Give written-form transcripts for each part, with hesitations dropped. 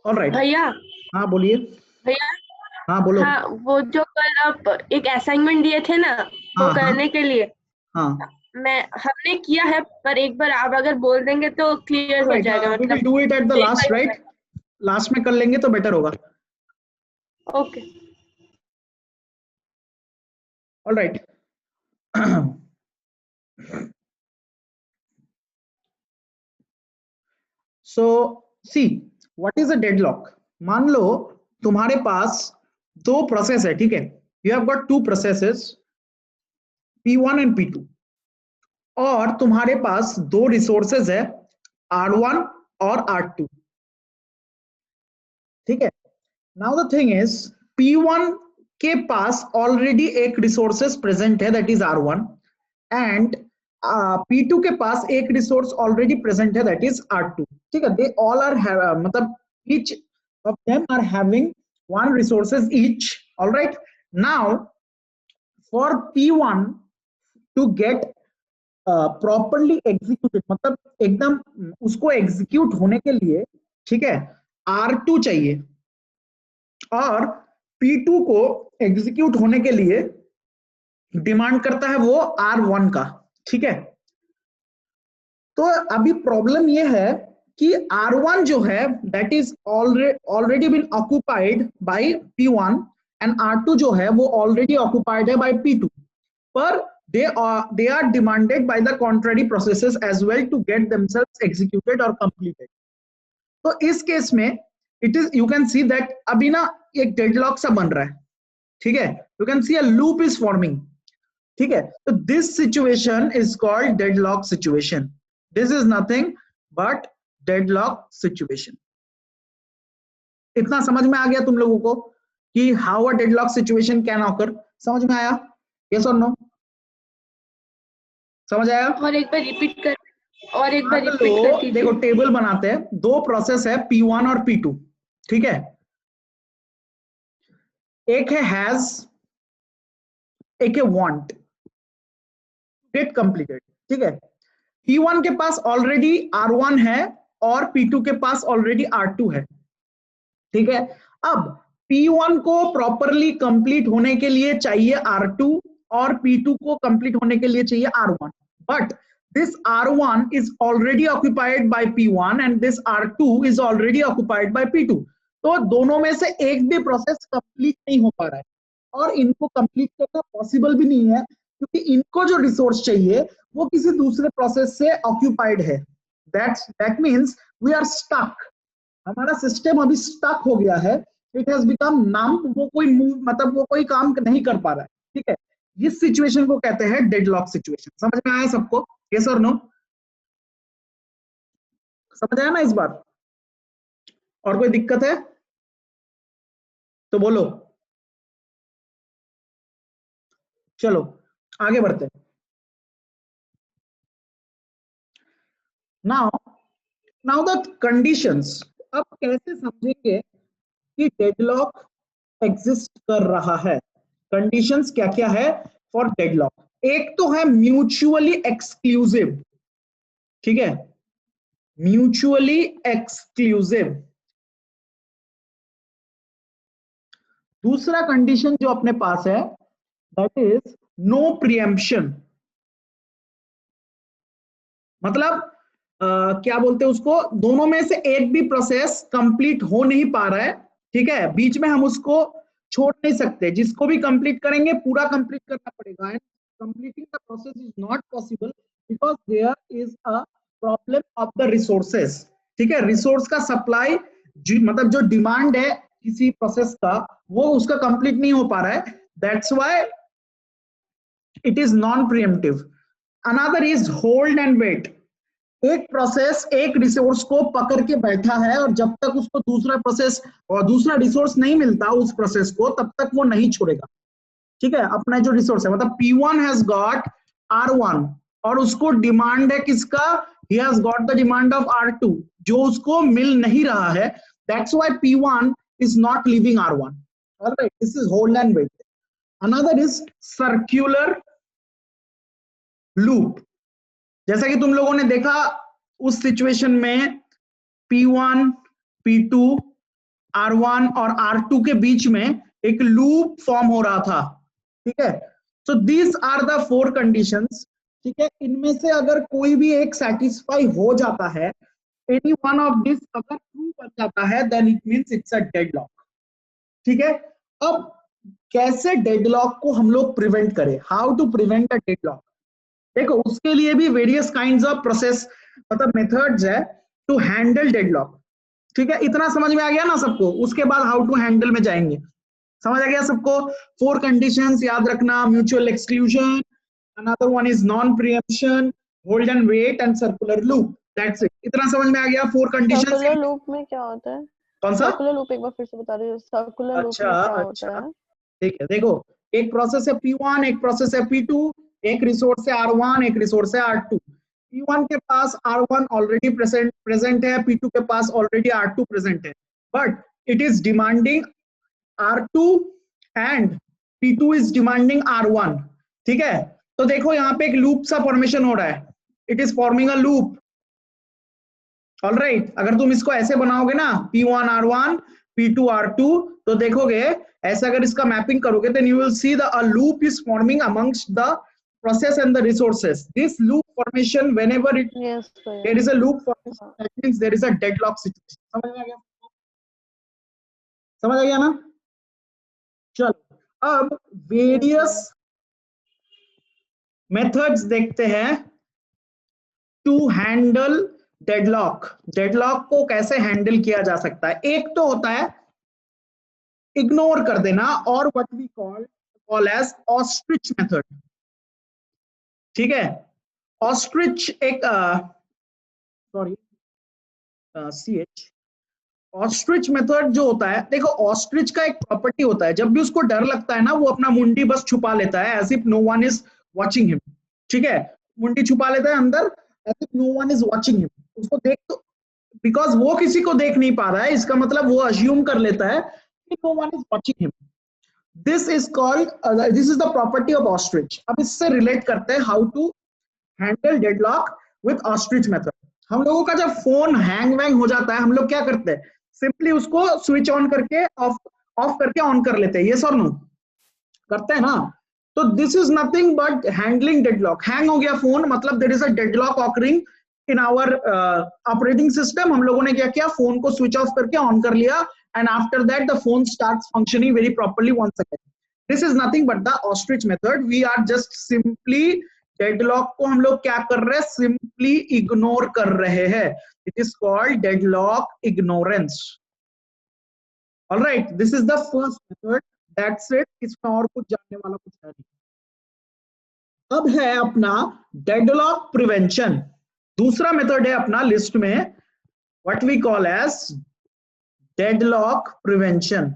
Alright. भैया हाँ बोलिए। भैया हाँ बोलो। हाँ, वो जो कल आप एक असाइनमेंट दिए थे ना, वो हाँ हाँ करने के लिए हाँ। हमने किया है, पर एक बार आप अगर बोल देंगे तो क्लियर हो ऑलराइट, जाएगा, वी विल मतलब do it at the last, verify हो राइट? लास्ट में कर लेंगे तो बेटर होगा। जाएगा। Okay. Alright. So see, what is a deadlock? मान लो तुम्हारे पास दो प्रोसेस है, ठीक है? You have got two processes, P1 and P2, और तुम्हारे पास दो रिसोर्सेज है, R1 और R2, ठीक है? Now the thing is, P1 के पास ऑलरेडी एक रिसोर्सेज प्रेजेंट है, that is R1, and P2 के पास एक रिसोर्स ऑलरेडी प्रेजेंट है, दैट इज R2, ठीक है? दे ऑल आर मतलब each of them are having one resources each. All right, now for P1 to get properly executed, मतलब एकदम उसको execute होने के लिए, ठीक है, R2 चाहिए, और P2 को एग्जीक्यूट होने के लिए डिमांड करता है वो R1 का, ठीक है? तो अभी प्रॉब्लम ये है कि R1 जो है that is already been occupied by P1, and R2 जो है वो ऑलरेडी ऑक्युपाइड है बाय P2, पर they are demanded by the contrary processes as well to get themselves executed or completed. तो इस केस में it is, you can see that अभी ना एक डेडलॉक सा बन रहा है, ठीक है? You can see a loop is forming, ठीक है? तो this situation is called deadlock situation. This is nothing but deadlock situation. इतना समझ में आ गया तुम लोगों को कि how a deadlock situation can occur? समझ में आया? यस और नो? समझ आया? और एक बार रिपीट कर देखो, दीजिए। टेबल बनाते हैं, दो प्रोसेस है P1 और P2, ठीक है? एक है हैज, एक है वांट, गेट कंप्लीटेड, ठीक है? P1 के पास ऑलरेडी R1 है और P2 के पास ऑलरेडी R2 है, ठीक है? अब P1 को प्रॉपरली कंप्लीट होने के लिए चाहिए R2, और P2 को कंप्लीट होने के लिए चाहिए R1, but this R1 is already occupied by P1 and this R2 is already occupied by P2. तो दोनों में से एक भी प्रोसेस कंप्लीट नहीं हो पा रहा है, और इनको कंप्लीट करना पॉसिबल भी नहीं है, क्योंकि इनको जो रिसोर्स चाहिए वो किसी दूसरे प्रोसेस से ऑक्यूपाइड है. That means we are stuck. हमारा सिस्टम अभी स्टक हो गया है. It has become numb. वो कोई मूव, मतलब वो कोई काम नहीं कर पा रहा है, ठीक है? इस सिचुएशन को कहते हैं डेडलॉक सिचुएशन. समझ में आया सबको? यस और नो? समझ आया ना इस बार? और कोई दिक्कत है तो बोलो. चलो आगे बढ़ते हैं. Now now the conditions. अब कैसे समझेंगे कि डेडलॉक एग्जिस्ट कर रहा है? कंडीशंस क्या क्या है फॉर डेडलॉक? एक तो है म्यूचुअली एक्सक्लूसिव, ठीक है? Mutually exclusive. दूसरा कंडीशन जो अपने पास है दैट इज नो प्रिएम्पशन. मतलब क्या बोलते हैं उसको, दोनों में से एक भी प्रोसेस कंप्लीट हो नहीं पा रहा है, ठीक है? बीच में हम उसको छोड़ नहीं सकते. जिसको भी कंप्लीट करेंगे पूरा कंप्लीट करना पड़ेगा, and completing the process is not possible because there is a problem of the resources, ठीक है? रिसोर्स का सप्लाई, मतलब जो डिमांड है किसी प्रोसेस का, वो उसका कंप्लीट नहीं हो पा रहा है. That's why it is non preemptive. Another is hold and wait. एक प्रोसेस एक रिसोर्स को पकड़ के बैठा है, और जब तक उसको दूसरा प्रोसेस और दूसरा रिसोर्स नहीं मिलता उस प्रोसेस को, तब तक वो नहीं छोड़ेगा, ठीक है? अपना जो रिसोर्स है, मतलब P1 हैज गॉट R1 और उसको डिमांड है किसका? he has got the demand of R2 जो उसको मिल नहीं रहा है. that's why P1 is not leaving R1. all right, this is hold and wait. another is circular loop. जैसा कि तुम लोगों ने देखा उस सिचुएशन में P1, P2 R1 और R2 के बीच में एक लूप फॉर्म हो रहा था, ठीक है। So these are the 4 conditions, ठीक है। इनमें से अगर कोई भी एक सेटिस्फाई हो जाता है, एनी वन ऑफ दिस अगर ट्रू बन जाता है, then it means it's a deadlock, ठीक है। अब कैसे डेडलॉक को हम लोग प्रिवेंट करें, how to prevent a deadlock. देखो उसके लिए भी वेरियस काइंड्स ऑफ प्रोसेस मतलब मेथड्स है टू हैंडल डेडलॉक, ठीक है। इतना समझ में आ गया ना सबको, उसके बाद हाउ टू हैंडल में जाएंगे। समझ आ गया सबको? 4 कंडीशंस याद रखना, mutual exclusion, another one is non preemption, hold and wait and circular loop, that's it. इतना समझ में आ गया 4 कंडीशंस। सर्कुलर लूप में क्या होता है? कौन सा? सर्कुलर लूप एक बार फिर से बता दीजिए, सर्कुलर लूप अच्छा में क्या अच्छा, होता है? ठीक है। देखो एक प्रोसेस है P1, एक प्रोसेस है P2, एक रिसोर्स है R1, एक रिसोर्स है R2। P1 के पास R1 ऑलरेडी प्रेजेंट है, P2 के पास ऑलरेडी R2 प्रेजेंट है, but it is demanding R2 and P2 is demanding R1, ठीक है। तो देखो यहाँ पे एक लूप सा फॉर्मेशन हो रहा है, it is forming a loop, alright. अगर तुम इसको ऐसे बनाओगे ना P1 R1 P2 R2, तो देखोगे ऐसा अगर इसका मैपिंग करोगे, then you will see the a loop is forming amongst the process and the resources. This loop formation, whenever Yes, there is a loop formation, हाँ. that means there is a deadlock situation. समझ में आ गया? समझ आ गया ना? चलो अब वेरियस मेथड्स देखते हैं टू हैंडल डेडलॉक। डेडलॉक को कैसे हैंडल किया जा सकता है? एक तो होता है इग्नोर कर देना, और what we call as ostrich method, ठीक है। ऑस्ट्रिच एक सॉरी CH ऑस्ट्रिच मेथड जो होता है, देखो ऑस्ट्रिच का एक प्रॉपर्टी होता है, जब भी उसको डर लगता है ना, वो अपना मुंडी बस छुपा लेता है, as if no one is watching him, ठीक है। मुंडी छुपा लेता है अंदर, as if no one is watching him. उसको देख तो, बिकॉज वो किसी को देख नहीं पा रहा है, इसका मतलब वो अज्यूम कर लेता है कि no one is watching him. This is called, this is the property of ostrich. अब इससे रिलेट करते हैं how to handle deadlock with ostrich method. हम लोगों का जब फोन हैंग वैंग हो जाता है, हम लोग क्या करते हैं? सिंपली उसको स्विच ऑन करके ऑफ करके ऑन कर लेते हैं, ये सर नो करते हैं ना। तो this is nothing but handling deadlock. Hang हो गया फोन, मतलब there is a deadlock occurring in our operating system. हम लोगों ने क्या किया? फोन को स्विच ऑफ करके ऑन कर लिया, and after that the phone starts functioning very properly once again. This is nothing but the ostrich method. We are just simply deadlock को हम लोग क्या कर रहे हैं? सिंपली इग्नोर कर रहे हैं। It is called deadlock ignorance, alright. This is the first method, that's it. इसमें और कुछ जानने वाला कुछ है नहीं। अब है अपना डेडलॉक प्रिवेंशन। दूसरा मेथड है अपना लिस्ट में, what we call as deadlock prevention.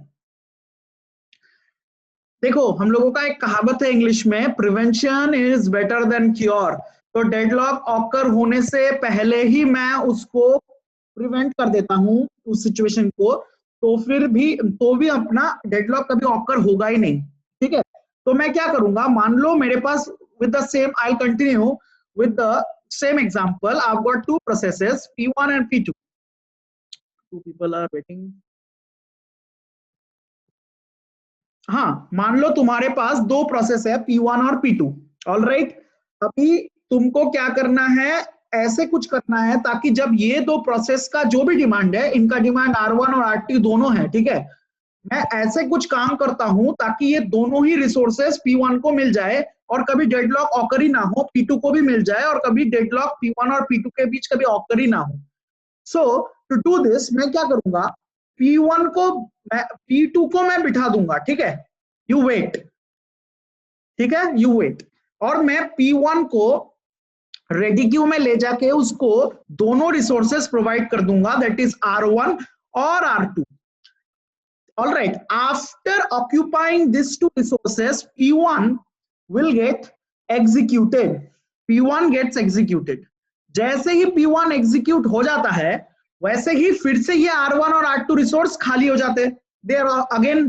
देखो हम लोगों का एक कहावत है इंग्लिश में, prevention is better than cure. तो डेडलॉक ऑकर होने से पहले ही मैं उसको प्रिवेंट कर देता हूं उस सिचुएशन को, तो फिर भी अपना डेडलॉक कभी ऑकर होगा ही नहीं, ठीक है। तो मैं क्या करूंगा? मान लो मेरे पास with the same, I continue with the same example. I have got 2 processes P1 and P2. 2 people are waiting. हाँ, मान लो तुम्हारे पास 2 प्रोसेस है P1 और P2, ऑलराइट। अभी तुमको क्या करना है? ऐसे कुछ करना है ताकि जब ये 2 प्रोसेस का जो भी डिमांड है, इनका डिमांड R1 और R2 दोनों है, ठीक है। मैं ऐसे कुछ काम करता हूं ताकि ये दोनों ही रिसोर्सेस P1 को मिल जाए, और कभी डेडलॉक ऑकर ही ना हो, P2 को भी मिल जाए, और कभी डेडलॉक P1 और P2 के बीच कभी ऑकर ही ना हो। सो टू डू दिस मैं क्या करूंगा? P1 को मैं P2 को मैं बिठा दूंगा, ठीक है। यू वेट, ठीक है, यू वेट। और मैं P1 को रेडी क्यू में ले जाके उसको दोनों रिसोर्सेस प्रोवाइड कर दूंगा, दैट इज R1 और R2, alright. After occupying this 2 resources, P1 will get executed. P1 gets executed. जैसे ही P1 एग्जीक्यूट हो जाता है, वैसे ही फिर से ये R1 और R2 रिसोर्स खाली हो जाते हैं,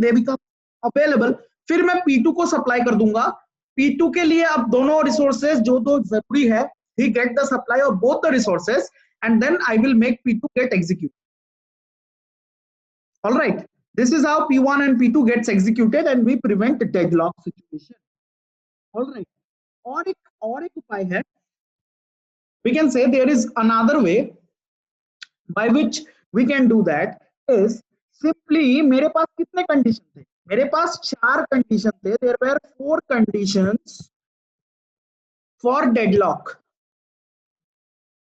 they become available. फिर मैं P2 को सप्लाई कर दूंगा। P2 के लिए अब दोनों रिसोर्सेज जो दो जरूरी है, he get the supply of both the resources, and then I will make P2 get execute. All right, this is how P1 and P2 gets executed and we prevent deadlock situation. All right, और एक उपाय है. We can say there is another way by which we can do that is simply मेरे पास कितने condition थे? मेरे पास 4 condition थे. There were 4 conditions for deadlock.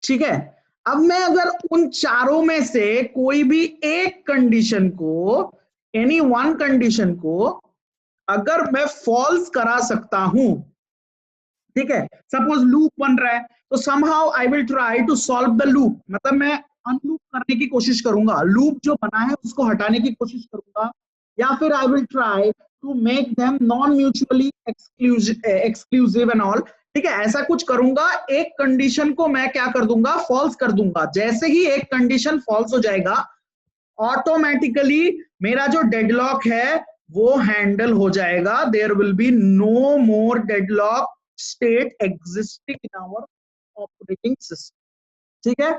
ठीक है. अब मैं अगर उन चारों में से कोई भी एक कंडीशन को, एनी वन कंडीशन को अगर मैं फॉल्स करा सकता हूं, ठीक है, सपोज लूप बन रहा है, तो somehow I will try to solve the loop. मतलब मैं अनलूप करने की कोशिश करूंगा, लूप जो बना है उसको हटाने की कोशिश करूंगा, या फिर I will try to make them non mutually exclusive and all. ठीक है, ऐसा कुछ करूंगा. एक कंडीशन को मैं क्या कर दूंगा? फॉल्स कर दूंगा. जैसे ही एक कंडीशन फॉल्स हो जाएगा, ऑटोमेटिकली मेरा जो डेडलॉक है वो हैंडल हो जाएगा. There will be no more deadlock state existing in our operating system. ठीक है,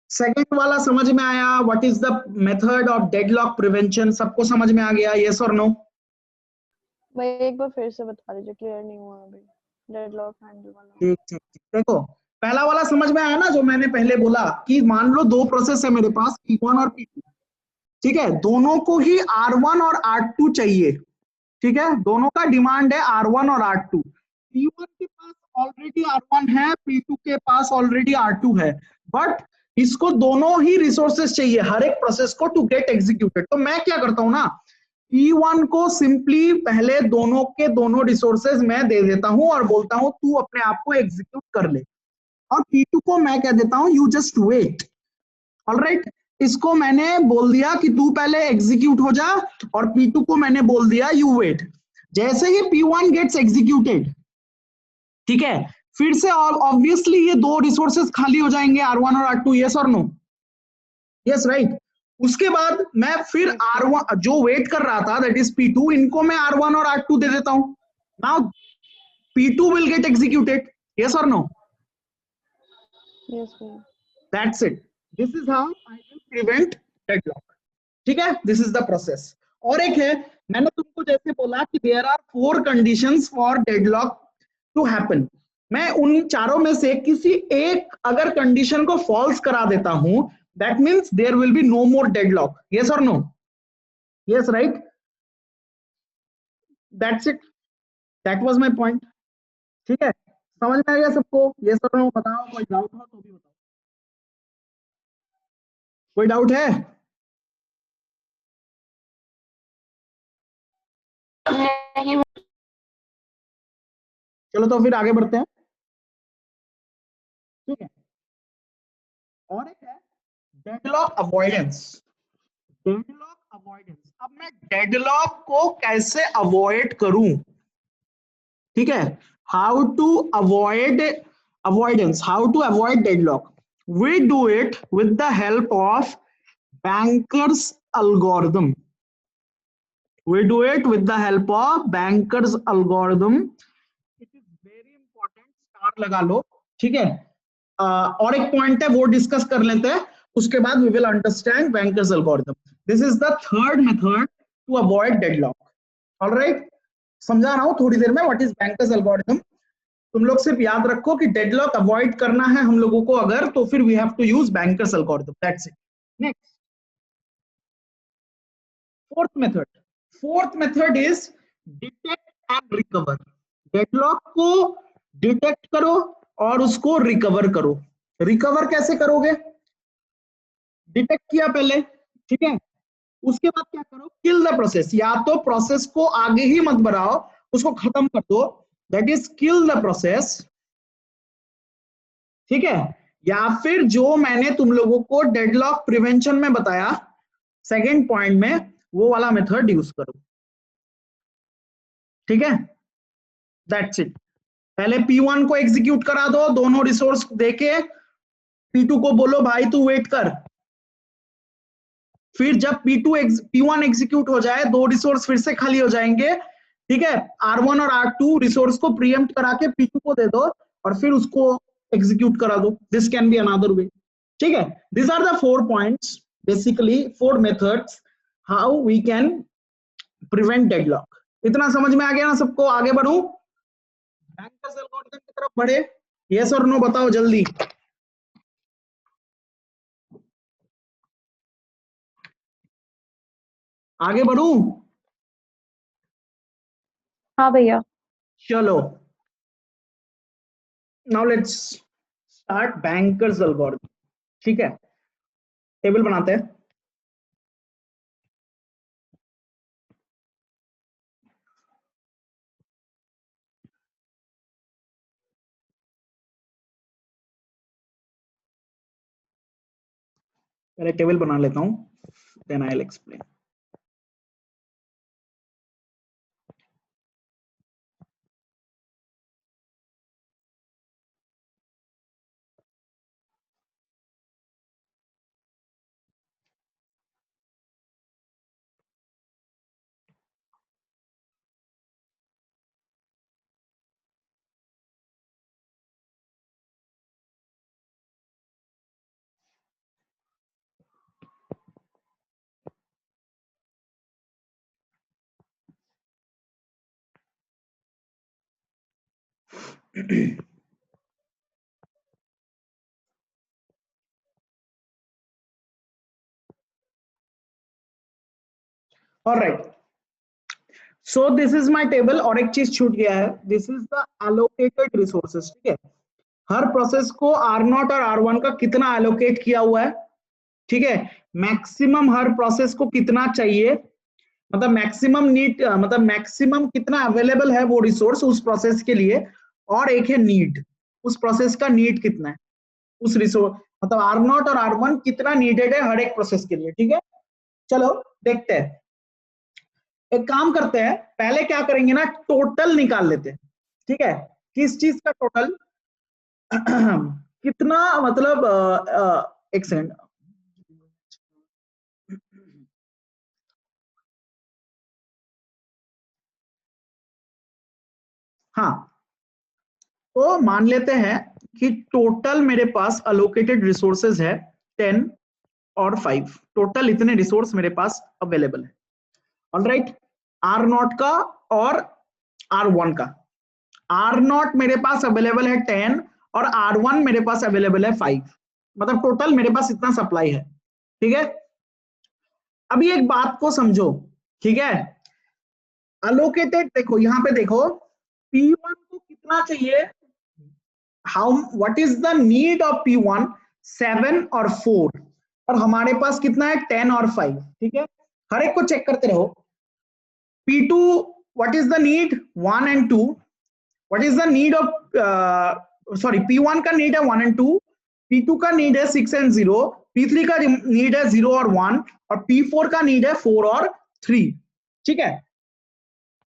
सेकेंड वाला समझ में आया? व्हाट इज द मेथड ऑफ डेडलॉक प्रिवेंशन? सबको समझ में आ गया? यस और नो? भाई एक बार फिर से बता दीजिए, क्लियर नहीं हुआ अभी डेडलॉक हैंडल वाला. ठीक ठीक ठीक. देखो, पहला वाला समझ में आया ना, जो मैंने पहले बोला कि मान लो 2 प्रोसेस है मेरे पास, P1 और P2. ठीक है, दोनों को ही R1 और R2 चाहिए. ठीक है, दोनों का डिमांड है R1 और R2. P1 के पास ऑलरेडी R1 है, P2 के पास ऑलरेडी R2 है, बट इसको दोनों ही रिसोर्सेस चाहिए हर एक प्रोसेस को टू गेट एग्जीक्यूटेड. तो मैं क्या करता हूं ना, P1 को सिंपली पहले दोनों के दोनों रिसोर्सेज मैं दे देता हूं और बोलता हूं तू अपने आप को एग्जीक्यूट कर ले. और P2 को मैं कह देता हूं यू जस्ट वेट. ऑलराइट, इसको मैंने बोल दिया कि तू पहले एग्जीक्यूट हो जा, और P2 को मैंने बोल दिया यू वेट. जैसे ही P1 गेट्स एग्जीक्यूटेड, ठीक है, फिर से ऑब्वियसली ये 2 रिसोर्सेज खाली हो जाएंगे, R1 और R2. यस और नो? Yes, right. उसके बाद मैं फिर R1 जो वेट कर रहा था, दैट इज P2, इनको मैं R1 और R2 दे देता हूं. Now P2 will get executed. Yes और no? Yes sir. That's it. This is how I will prevent deadlock. ठीक है, दिस इज द प्रोसेस. और एक है, मैंने तुमको जैसे बोला कि there are 4 conditions for deadlock to happen. मैं उन चारों में से किसी एक अगर कंडीशन को फॉल्स करा देता हूं, that means there will be no more deadlock. Yes or no? Yes, right? That's it. That was my point. ठीक है, समझ में आ गया सबको? yes or no? बताओ, कोई डाउट हो तो भी बताओ. कोई डाउट है? नहीं. चलो तो फिर आगे बढ़ते हैं. ठीक है, और एक है डेडलॉक अवॉइडेंस. Deadlock avoidance. अब मैं डेडलॉक को कैसे अवॉइड करूं? ठीक है, how to avoid avoidance, how to avoid deadlock. We do it with the help of bankers algorithm. We do it with the help of Banker's algorithm. It is very important. Star लगा लो. ठीक है, और एक point है वो discuss कर लेते हैं, उसके बाद we will understand Banker's algorithm. This is the third method to avoid deadlock. All right, समझा रहा हूं थोड़ी देर में what is Banker's algorithm. तुम लोग सिर्फ याद रखो कि डेडलॉक अवॉइड करना है हम लोगों को अगर, तो फिर we have to use Banker's algorithm. That's it. Next, fourth method is detect and recover. Deadlock को डिटेक्ट करो और उसको रिकवर करो. रिकवर कैसे करोगे? डिटेक्ट किया पहले, ठीक है, उसके बाद क्या करो? Kill the process. या तो प्रोसेस को आगे ही मत बढ़ाओ, उसको खत्म कर दो, that is kill the process. ठीक है, या फिर जो मैंने तुम लोगों को डेडलॉक प्रिवेंशन में बताया सेकेंड पॉइंट में, वो वाला मेथड यूज करो. ठीक है, दैट्स इट. पहले P1 को एग्जीक्यूट करा दो, दोनों रिसोर्स देके P2 को बोलो भाई तू वेट कर. फिर जब P1 एग्जीक्यूट हो जाए, 2 रिसोर्स फिर से खाली हो जाएंगे. ठीक है, R1 और R2 रिसोर्स को प्रीएम्प्ट करा के P2 को दे दो और फिर उसको एग्जीक्यूट करा दो. This can be another way. ठीक है, this are the 4 points basically 4 methods how we can prevent deadlock. इतना समझ में आ गया ना सबको? आगे बढ़ूं, बैंकर्स एल्गोरिथम की तरफ बढ़े? यस और नो बताओ जल्दी। आगे बढ़ूं? हाँ भैया। चलो, now let's start bankers algorithm. ठीक है, टेबल बनाते हैं। पहले टेबल बना लेता हूं, then I will explain. Alright, so this is my table. और एक चीज छूट गया है, this is the allocated resources. ठीक है, हर प्रोसेस को R0 और R1 का कितना एलोकेट किया हुआ है। ठीक है, मैक्सिमम हर प्रोसेस को कितना चाहिए, मतलब मैक्सिमम नीड, मतलब मैक्सिमम कितना अवेलेबल है वो रिसोर्स उस प्रोसेस के लिए। और एक है नीड, उस प्रोसेस का नीड कितना है उस रिसोर्स, मतलब R0 और R1 कितना नीडेड है हर एक प्रोसेस के लिए। ठीक है, चलो देखते हैं। एक काम करते हैं, पहले क्या करेंगे ना, टोटल निकाल लेते हैं। ठीक है, किस चीज का टोटल कितना, मतलब एक सेकंड। हाँ, तो मान लेते हैं कि टोटल मेरे पास अलोकेटेड रिसोर्सेज है 10 और 5। टोटल इतने रिसोर्स मेरे पास अवेलेबल है। ऑलराइट, R0 का और R1 का। R0 मेरे पास अवेलेबल है 10 और R1 मेरे पास अवेलेबल है 5, मतलब टोटल मेरे पास इतना सप्लाई है। ठीक है, अभी एक बात को समझो। ठीक है, अलोकेटेड देखो, यहां पे देखो, P1 को कितना चाहिए, हाउ व्हाट इज द नीड ऑफ P1, 7 और 4, और हमारे पास कितना है 10 और 5। ठीक है, हर एक को चेक करते रहो। P2 व्हाट इज द नीड, 1 एंड 2। व्हाट इज the need of, sorry, P1 का नीड है 1 एंड 2, P2 का नीड है 6 एंड 0, P3 का नीड है 0 और 1, और P4 का नीड है 4 और 3। ठीक है,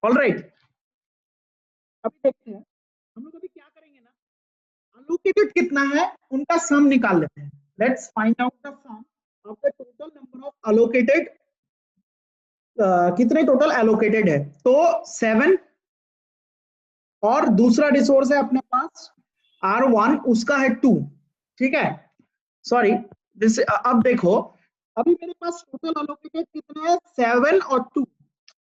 ऑलराइट, अभी देखते हैं हम लोग अभी क्या करेंगे ना, अलोकेटेड कितना है उनका सम निकाल लेते हैं। Let's find out the sum of the total number of allocated, कितने टोटल एलोकेटेड है, तो 7, और दूसरा रिसोर्स है अपने पास R1, उसका है 2। ठीक है, सॉरी, अब देखो, अभी मेरे पास टोटल अलोकेटेड कितना है 7 और 2,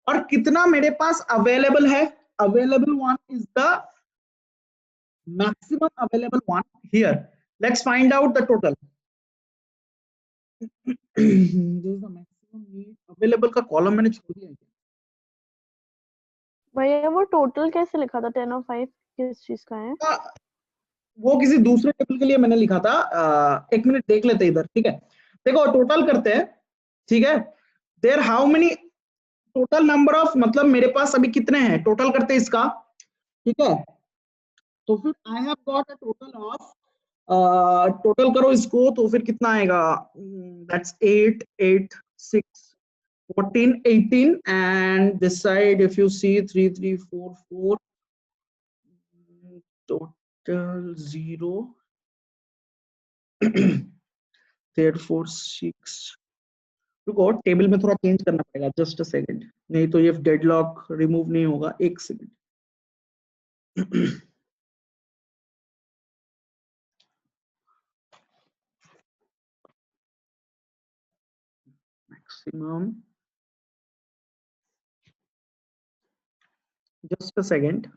और कितना मेरे पास अवेलेबल है, available one is the maximum available one here. Let's find out the total. This is the maximum need available का कॉलम मैंने छोड़ दिया है। भैया वो टोटल कैसे लिखा था 10 और 5 किस चीज का है? वो किसी दूसरे टेबल के लिए मैंने लिखा था, एक मिनट देख लेते इधर। ठीक है, देखो टोटल करते हैं। ठीक है, there how many, total number of, मतलब मेरे पास अभी कितने हैं, टोटल करते हैं इसका। ठीक है, तो फिर आई have got a total of, total करो इसको तो फिर कितना आएगा, that's 8 8 6 14 18, and this side if you see 3 3 4 4, total 0 therefore 6। रुको, टेबल में थोड़ा चेंज करना पड़ेगा, जस्ट अ सेकंड, नहीं तो ये डेडलॉक रिमूव नहीं होगा। एक second. maximum, just a second.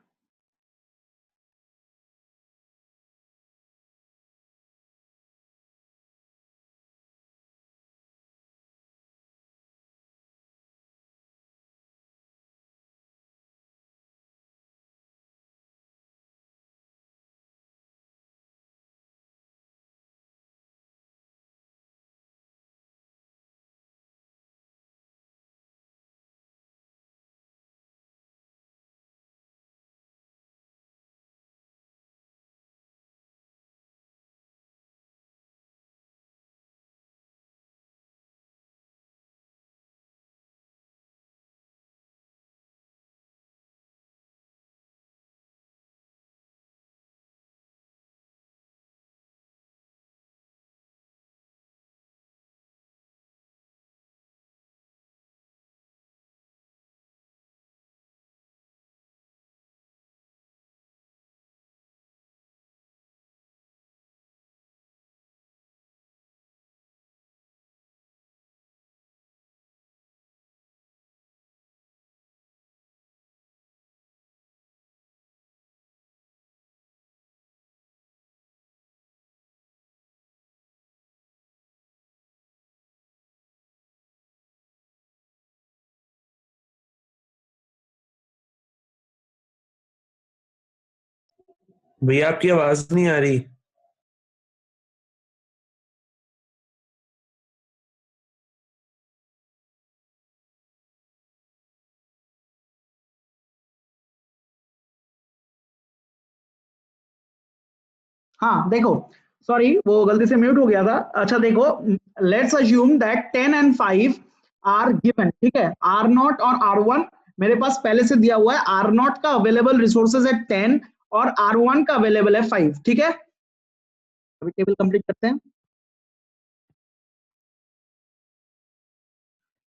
भैया आपकी आवाज नहीं आ रही। हाँ देखो, सॉरी वो गलती से म्यूट हो गया था। अच्छा देखो, let's assume that 10 and 5 are given, ठीक है। आर नॉट और आर वन मेरे पास पहले से दिया हुआ है। आर नॉट का अवेलेबल रिसोर्सेज है 10 और आर वन का अवेलेबल है 5, ठीक है। अभी टेबल कंप्लीट करते हैं,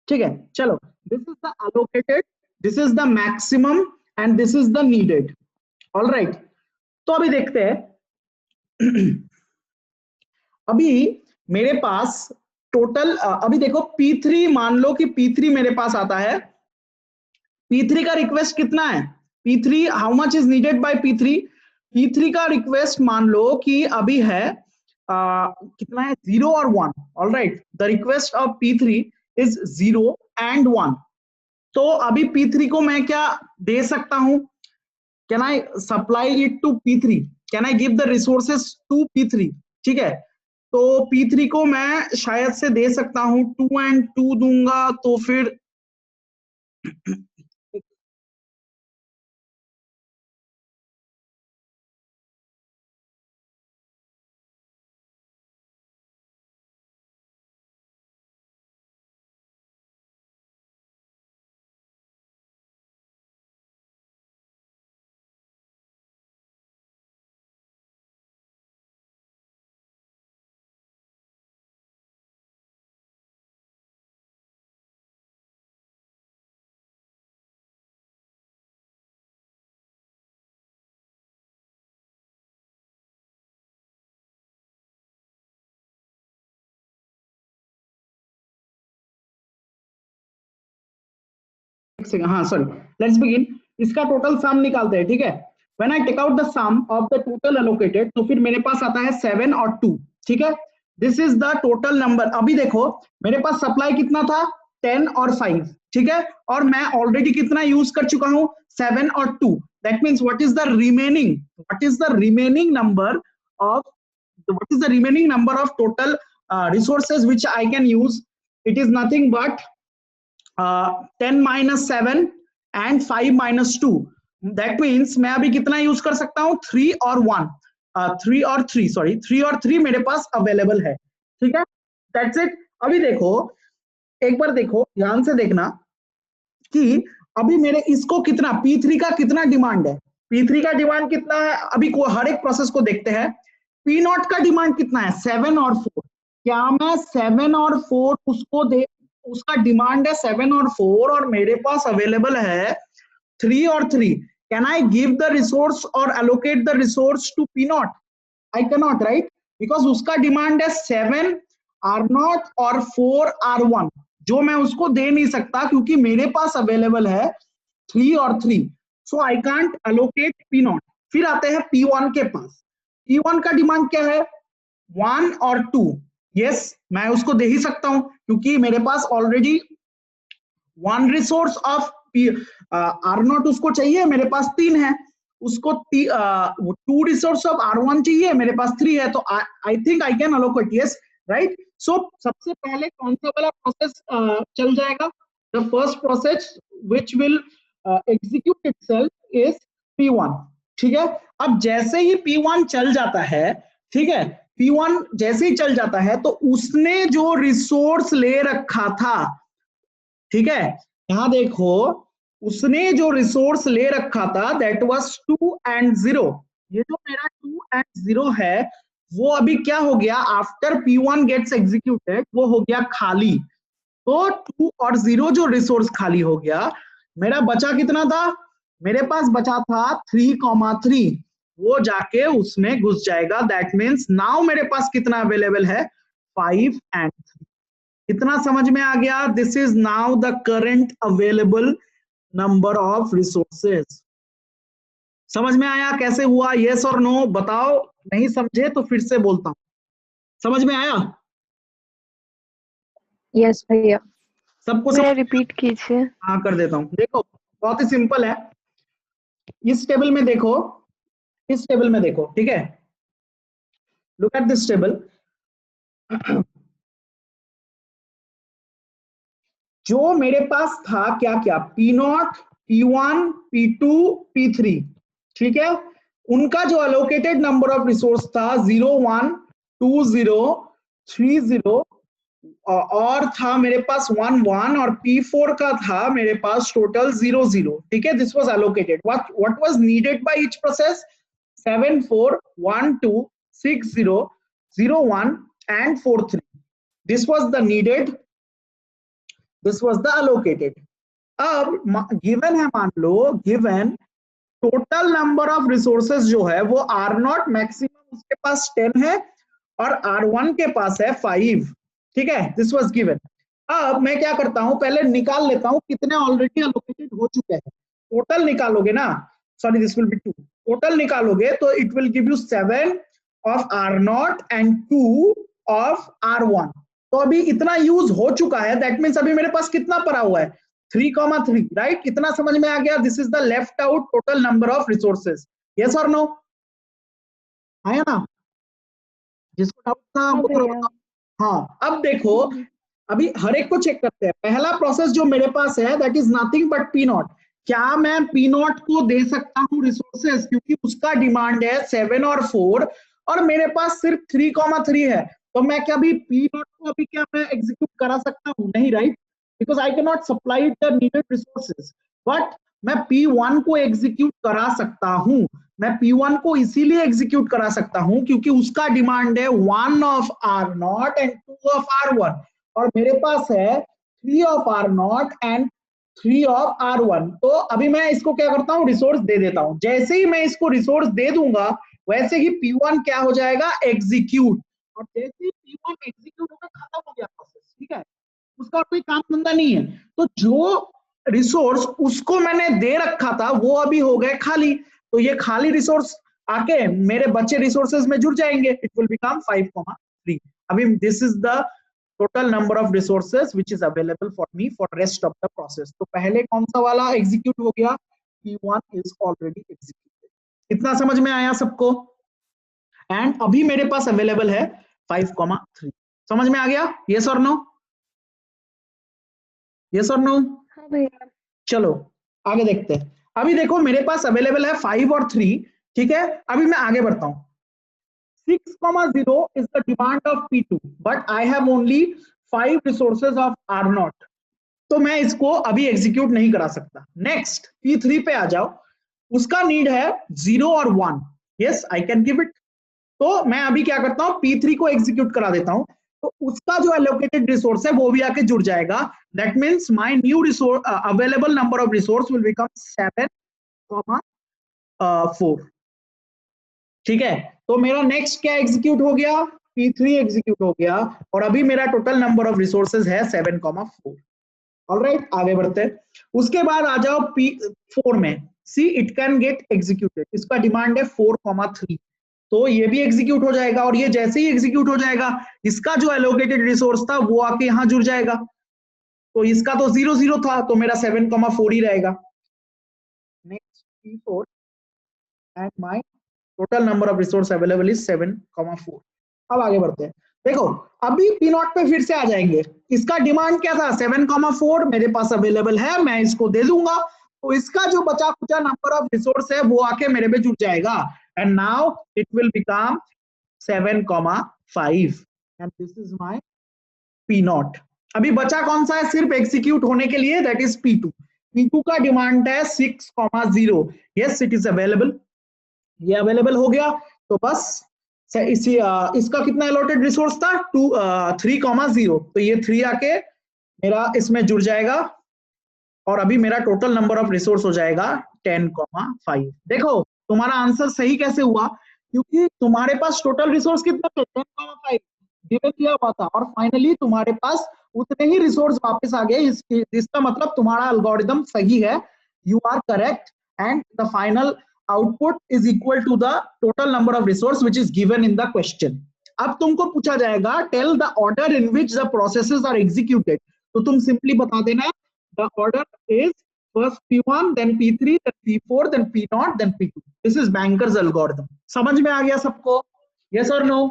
ठीक है। चलो, this is the allocated, this is the maximum and this is the needed. All right, तो अभी देखते हैं। अभी मेरे पास टोटल, अभी देखो P3, मान लो कि P3 मेरे पास आता है। P3 का रिक्वेस्ट कितना है? P3 how much is needed bye P3? P3 का रिक्वेस्ट मान लो कि अभी है कितना है, 0 और 1। All right, the request of P3 is 0 and 1। तो अभी P3 को मैं क्या दे सकता हूं? Can I supply it to P3? Can I give the resources to P3? ठीक है, तो P3 को मैं शायद से दे सकता हूं 2 and 2 दूंगा, तो फिर हाँ सॉरी, लेट्स बिगिन। इसका टोटल सम निकालते हैं, ठीक है। When I take out the sum of the total allocated, तो फिर मेरे पास आता है 7 और 2, ठीक है। This is the total number. अभी देखो मेरे पास सप्लाई कितना था, 10 और 5, ठीक है। और मैं ऑलरेडी कितना यूज कर चुका हूं, 7 और 2। दैट मीन्स व्हाट इज द रिमेनिंग, व्हाट इज the remaining number of, what is the remaining number of total resources which I can use? It is nothing but 10 minus 7 and 5 minus 2. That means मैं अभी कितना use कर सकता हूँ, 3 और 1, 3 और 3, सॉरी 3 और 3 मेरे पास अवेलेबल है, ठीक है। That's it। अभी देखो, एक बार देखो ध्यान से देखना कि अभी मेरे इसको कितना, P3 का कितना डिमांड है। P3 का डिमांड कितना है, अभी को हर एक प्रोसेस को देखते हैं। P नॉट का डिमांड कितना है, 7 और 4। क्या मैं 7 और 4 उसको दे, उसका डिमांड है 7 और 4 और मेरे पास अवेलेबल है 3 और 3। Can I give the resource और allocate the resource to P not? I cannot right, राइट, बिकॉज उसका डिमांड है 7 R नॉट और 4 R1। जो मैं उसको दे नहीं सकता क्योंकि मेरे पास अवेलेबल है 3 और 3, सो आई कांट अलोकेट P0। फिर आते हैं P1 के पास। P1 का डिमांड क्या है? 1 और 2। यस, मैं उसको दे ही सकता हूं क्योंकि मेरे पास ऑलरेडी 1 रिसोर्स ऑफ R0 उसको चाहिए, मेरे पास 3 है। उसको 2 रिसोर्स ऑफ R1 चाहिए, मेरे पास 3 है। तो I think I can allocate, yes right. So सबसे पहले कौन सा वाला प्रोसेस चल जाएगा? The first process which will execute itself is P1। ठीक है, अब जैसे ही P1 चल जाता है, ठीक है, P1 जैसे ही चल जाता है तो उसने जो रिसोर्स ले रखा था, ठीक है, यहां देखो, उसने जो रिसोर्स ले रखा था दैट वाज 2 and 0। ये जो मेरा 2 and 0 है वो अभी क्या हो गया? आफ्टर P1 गेट्स एग्जीक्यूटेड वो हो गया खाली। तो 2 और 0 जो रिसोर्स खाली हो गया, मेरा बचा कितना था? मेरे पास बचा था 3,3। वो जाके उसमें घुस जाएगा। दैट मीन्स नाउ मेरे पास कितना अवेलेबल है? 5 and 3। कितना समझ में आ गया? This is now the current available number of resources. समझ में आया कैसे हुआ? यस और नो बताओ। नहीं समझे तो फिर से बोलता हूं। समझ में आया? यस भैया। सबको भैया रिपीट कीजिए। हाँ कर देता हूं। देखो बहुत ही सिंपल है। इस टेबल में देखो, इस टेबल में देखो, ठीक है, लुक एट दिस टेबल। जो मेरे पास था क्या क्या? P0, P1, P2, P3, ठीक है, उनका जो अलोकेटेड नंबर ऑफ रिसोर्स था 0, 1, 2, 0, 3, 0 और था मेरे पास 1, 1 और P4 का था मेरे पास टोटल 0, 0। ठीक है, this was allocated. What was needed by each process? 7, 4, 1, 2, 6, 0, 0, 1 and 4, 3। This was the needed, this was the allocated. अब गिवन है, मान लो given total number of resources जो है वो R0 मैक्सिमम उसके पास 10 है और R1 के पास है 5। ठीक है, दिस वाज गिवन। अब मैं क्या करता हूं, पहले निकाल लेता हूं कितने ऑलरेडी अलोकेटेड हो चुके हैं। टोटल निकालोगे ना, sorry this will be 2। Total निकालोगे तो it will give you 7 of R0 and 2 of R1। तो अभी इतना यूज हो चुका है। दैट मीन्स अभी मेरे पास कितना पड़ा हुआ है? 3,3, राइट। कितना समझ में आ गया? This is the left out total number of resources. Yes और नो? आया ना? जिसको डाउट था वो थोड़ा बताओ। हाँ, अब देखो, अभी हर एक को चेक करते हैं। पहला प्रोसेस जो मेरे पास है that is nothing but P0। क्या मैं P0 को दे सकता हूँ रिसोर्सेज? क्योंकि उसका डिमांड है 7 और 4 और मेरे पास सिर्फ 3,3 है। तो मैं क्या भी P0 को अभी क्या मैं एग्जीक्यूट करा सकता हूँ? नहीं, right, because I cannot not supply the needed resources. But मैं P1 को एग्जीक्यूट करा सकता हूँ। मैं P1 को इसीलिए एग्जीक्यूट करा सकता हूं क्योंकि उसका डिमांड है 1 of R0 and 2 of R1 और मेरे पास है 3 of R0 and 3 of R1। तो अभी मैं इसको क्या करता हूं? रिसोर्स दे देता हूं। जैसे ही मैं इसको रिसोर्स दे दूंगा वैसे ही P1 क्या हो जाएगा? एग्जीक्यूट। और जैसे ही P1 एग्जीक्यूट होकर खत्म हो गया प्रोसेस, ठीक है, उसका कोई काम धंधा नहीं है। तो जो रिसोर्स उसको मैंने दे रखा था वो अभी हो गए खाली। तो ये खाली रिसोर्स आके मेरे बचे रिसोर्सेज में जुड़ जाएंगे। It will become 5,3। अभी this is the total number of resources which is available for me for rest of the process. तो पहले कौन सा वाला एग्जीक्यूट हो गया? P1 is already executed. इतना समझ में आया सबको? एंड अभी मेरे पास अवेलेबल है 5,3। समझ में आ गया? यस और नो? यस और नो? हाँ भैया। चलो आगे देखते हैं। अभी देखो मेरे पास अवेलेबल है 5 और 3। ठीक है, अभी मैं आगे बढ़ता हूं। 6,0 is the demand of P2 but I have only 5 resources of R0। तो मैं इसको अभी एग्जीक्यूट नहीं करा सकता। नेक्स्ट P3 पे आ जाओ, उसका नीड है 0 और 1। Yes, I can give it. तो मैं अभी क्या करता हूं? P3 को एग्जीक्यूट करा देता हूं। तो उसका जो एलोकेटेड रिसोर्स है वो भी आके जुड़ जाएगा। That means my new resource available number of resource will become 7, 4। ठीक है, तो मेरा नेक्स्ट क्या एग्जीक्यूट हो गया? P3 एग्जीक्यूट हो गया और अभी मेरा टोटल नंबर ऑफ रिसोर्सेज है 7,4। ऑलराइट, आगे बढ़ते हैं। उसके बाद आ जाओ P4 में, see it can get executed, इसका डिमांड है 4,3, तो ये भी एग्जीक्यूट हो जाएगा और ये जैसे ही एग्जीक्यूट हो जाएगा इसका जो एलोकेटेड रिसोर्स था वो आके यहाँ जुड़ जाएगा, तो इसका तो 0,0 था तो मेरा 7,4 ही रहेगा। Next P4 and my total number of resource available is 7,4। अब आगे बढ़ते हैं। देखो अभी P0 पे फिर से आ जाएंगे, इसका डिमांड क्या था 7,4, मेरे पास अवेलेबल है, मैं इसको दे दूंगा, तो इसका जो बचा खुचा नंबर ऑफ रिसोर्स है वो आके मेरे पे जुड़ जाएगा and now it will become 7,5 and this is my P0। अभी बचा कौन सा है सिर्फ एग्जीक्यूट होने के लिए, दैट इज P2। P2 का डिमांड है 6,0, यस इट इज अवेलेबल, ये अवेलेबल हो गया, तो बस इसका कितना अलॉटेड रिसोर्स था 3,0, तो ये 3 आके मेरा इसमें जुड़ जाएगा और अभी मेरा टोटल नंबर ऑफ रिसोर्स हो जाएगा 10,5। देखो तुम्हारा आंसर सही कैसे हुआ, क्योंकि तुम्हारे पास टोटल रिसोर्स कितना थे 10,5 गिवन किया हुआ था और फाइनली तुम्हारे पास उतने ही रिसोर्स वापस आ गए, इसका मतलब तुम्हारा एल्गोरिदम सही है, you are correct and the final output is equal to the total number of resource which is given in the question। अब तुमको पूछा जाएगा tell the order in which the processes are executed, तो तुम simply बता देना the order is first P1 then P3 then P4 then P0 then P2। this is Banker's algorithm। समझ में आ गया सबको? yes or no?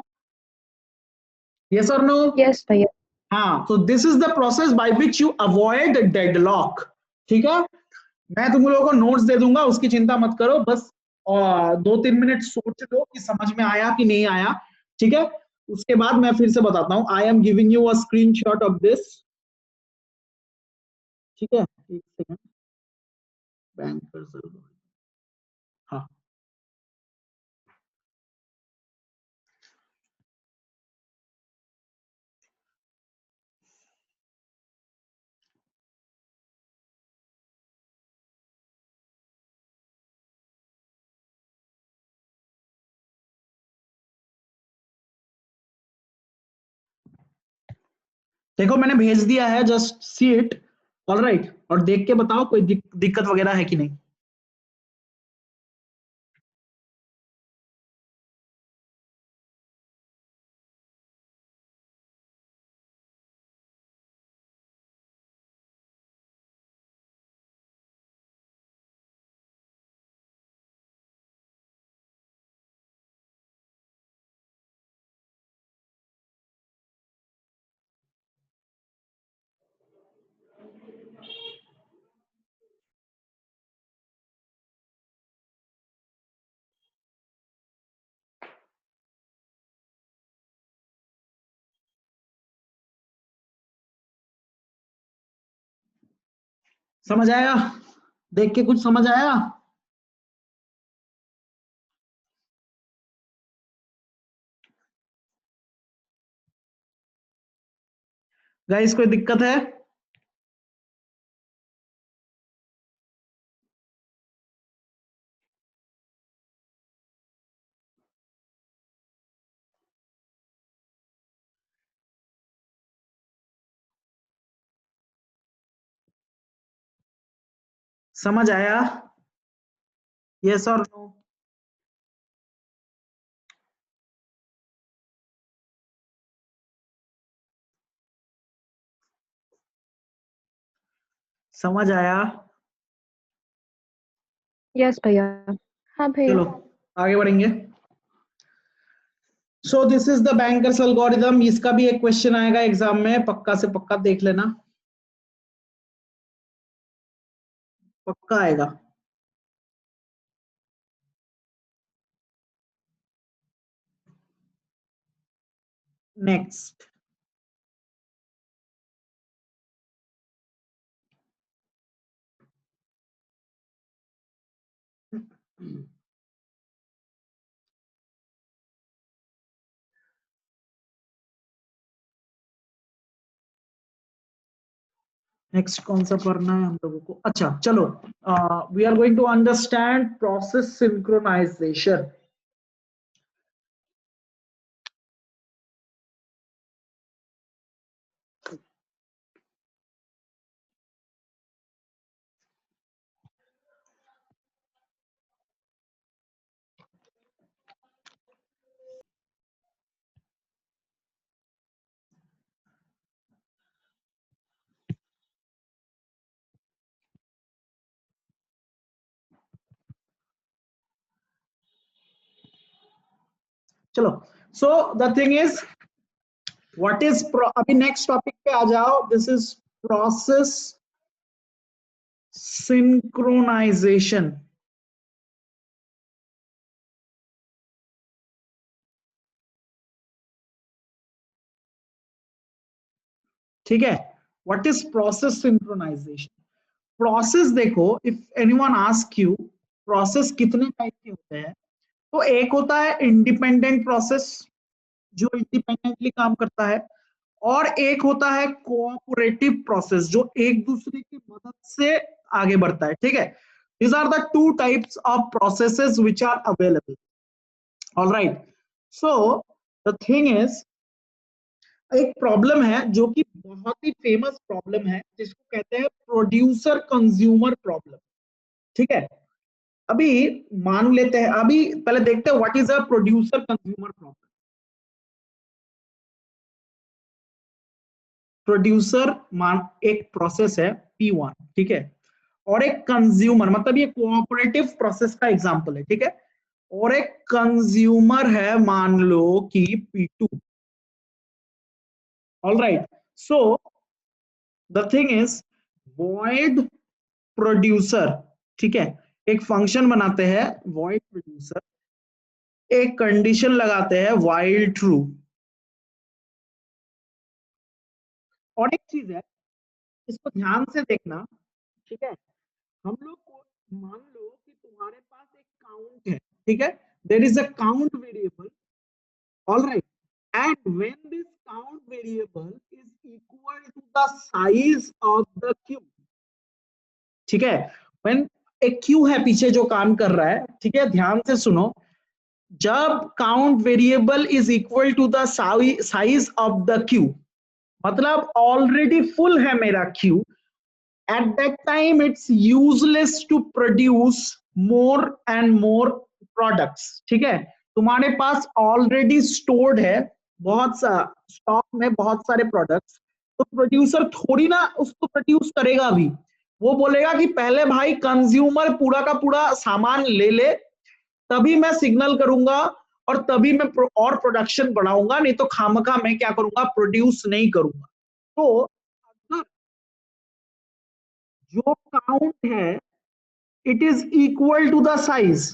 yes or no? Yes भैया। हाँ, तो this is the process by which you avoid deadlock. ठीक है, मैं तुम लोगों को नोट्स दे दूंगा, उसकी चिंता मत करो, बस 2-3 मिनट सोच लो कि समझ में आया कि नहीं आया। ठीक है, उसके बाद मैं फिर से बताता हूँ। I am giving you a screenshot of this. ठीक है, एक सेकंड, बैंक हाँ देखो मैंने भेज दिया है, जस्ट सी इट। ऑलराइट, और देख के बताओ कोई दिक्कत वगैरह है कि नहीं। समझ आया? देख के कुछ समझ आया? गाइस कोई दिक्कत है? समझ आया? यस और नो? समझ आया? यस भैया। हाँ भैया। चलो आगे बढ़ेंगे। सो this is the bankers algorithm. इसका भी एक क्वेश्चन आएगा एग्जाम में, पक्का से पक्का देख लेना, पक्का आएगा। नेक्स्ट, नेक्स्ट कौन सा पढ़ना है हम लोगों को? अच्छा चलो, we are going to understand process synchronization. चलो, so the thing is what is, अभी नेक्स्ट टॉपिक पे आ जाओ. This is process synchronization. ठीक है, what is process synchronization. Process देखो, if anyone ask you process कितने टाइप के होते हैं, तो एक होता है इंडिपेंडेंट प्रोसेस जो इंडिपेंडेंटली काम करता है, और एक होता है कोऑपरेटिव प्रोसेस जो एक दूसरे की मदद से आगे बढ़ता है. ठीक है, these are the two types of processes which are available. All right, so the thing is, एक प्रॉब्लम है जो कि बहुत ही फेमस प्रॉब्लम है जिसको कहते हैं प्रोड्यूसर कंज्यूमर प्रॉब्लम. ठीक है, अभी मान लेते हैं, अभी पहले देखते हैं what is a producer consumer problem. Producer मान एक प्रोसेस है P1, ठीक है, और एक कंज्यूमर, मतलब ये कोऑपरेटिव प्रोसेस का एग्जांपल है. ठीक है, और एक कंज्यूमर है मान लो कि P2. All right, so the thing is void producer. ठीक है, एक फंक्शन बनाते हैं वॉइड प्रोड्यूसर, एक कंडीशन लगाते हैं व्हाइल ट्रू. और एक चीज है, इसको ध्यान से देखना. ठीक है, हम लोग को मान लो कि तुम्हारे पास एक काउंट है. ठीक है, there is a count variable. Alright, and when this count variable is equal to the size of the queue. ठीक है, व्हेन एक क्यू है पीछे जो काम कर रहा है. ठीक है, ध्यान से सुनो, जब count variable is equal to the size of the queue, मतलब ऑलरेडी फुल है मेरा queue, at that time it's useless to produce more and more products. ठीक है, तुम्हारे पास ऑलरेडी स्टोर्ड है बहुत सा स्टॉक में बहुत सारे प्रोडक्ट्स, तो प्रोड्यूसर थोड़ी ना उसको प्रोड्यूस करेगा अभी. वो बोलेगा कि पहले भाई कंज्यूमर पूरा का पूरा सामान ले ले, तभी मैं सिग्नल करूंगा और तभी मैं और प्रोडक्शन बढ़ाऊंगा, नहीं तो खामखा मैं क्या करूंगा, प्रोड्यूस नहीं करूंगा. तो अगर जो काउंट है it is equal to the size,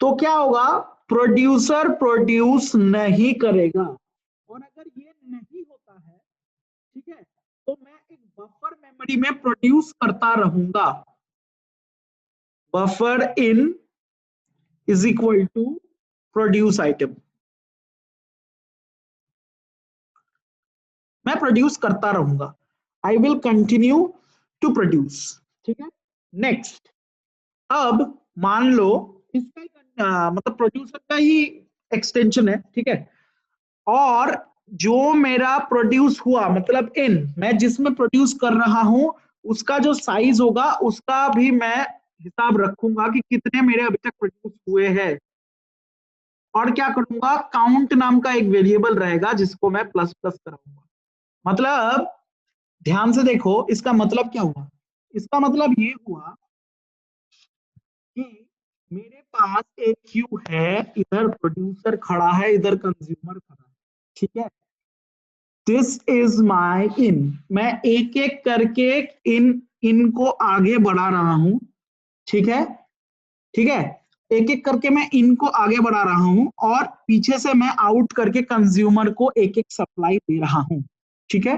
तो क्या होगा, प्रोड्यूसर प्रोड्यूस नहीं करेगा. और अगर ये नहीं होता है, ठीक है, तो मैं एक बफर मेमोरी में प्रोड्यूस करता रहूंगा. Buffer in is equal to produce item, मैं प्रोड्यूस करता रहूंगा. I will continue to produce. ठीक है, नेक्स्ट, अब मान लो इसका मतलब प्रोड्यूसर का ही एक्सटेंशन है. ठीक है, और जो मेरा प्रोड्यूस हुआ मतलब इन, मैं जिसमें प्रोड्यूस कर रहा हूं उसका जो साइज होगा उसका भी मैं हिसाब रखूंगा कि कितने मेरे अभी तक प्रोड्यूस हुए हैं. और क्या करूंगा, काउंट नाम का एक वेरिएबल रहेगा जिसको मैं प्लस प्लस कराऊंगा. मतलब ध्यान से देखो, इसका मतलब क्या हुआ, इसका मतलब ये हुआ कि मेरे पास एक क्यू है, इधर प्रोड्यूसर खड़ा है, इधर कंज्यूमर खड़ा है. ठीक है, दिस इज माय इन, मैं एक एक करके इनको आगे बढ़ा रहा हूं. ठीक है, ठीक है, एक एक करके मैं इनको आगे बढ़ा रहा हूं और पीछे से मैं आउट करके कंज्यूमर को एक एक सप्लाई दे रहा हूं. ठीक है,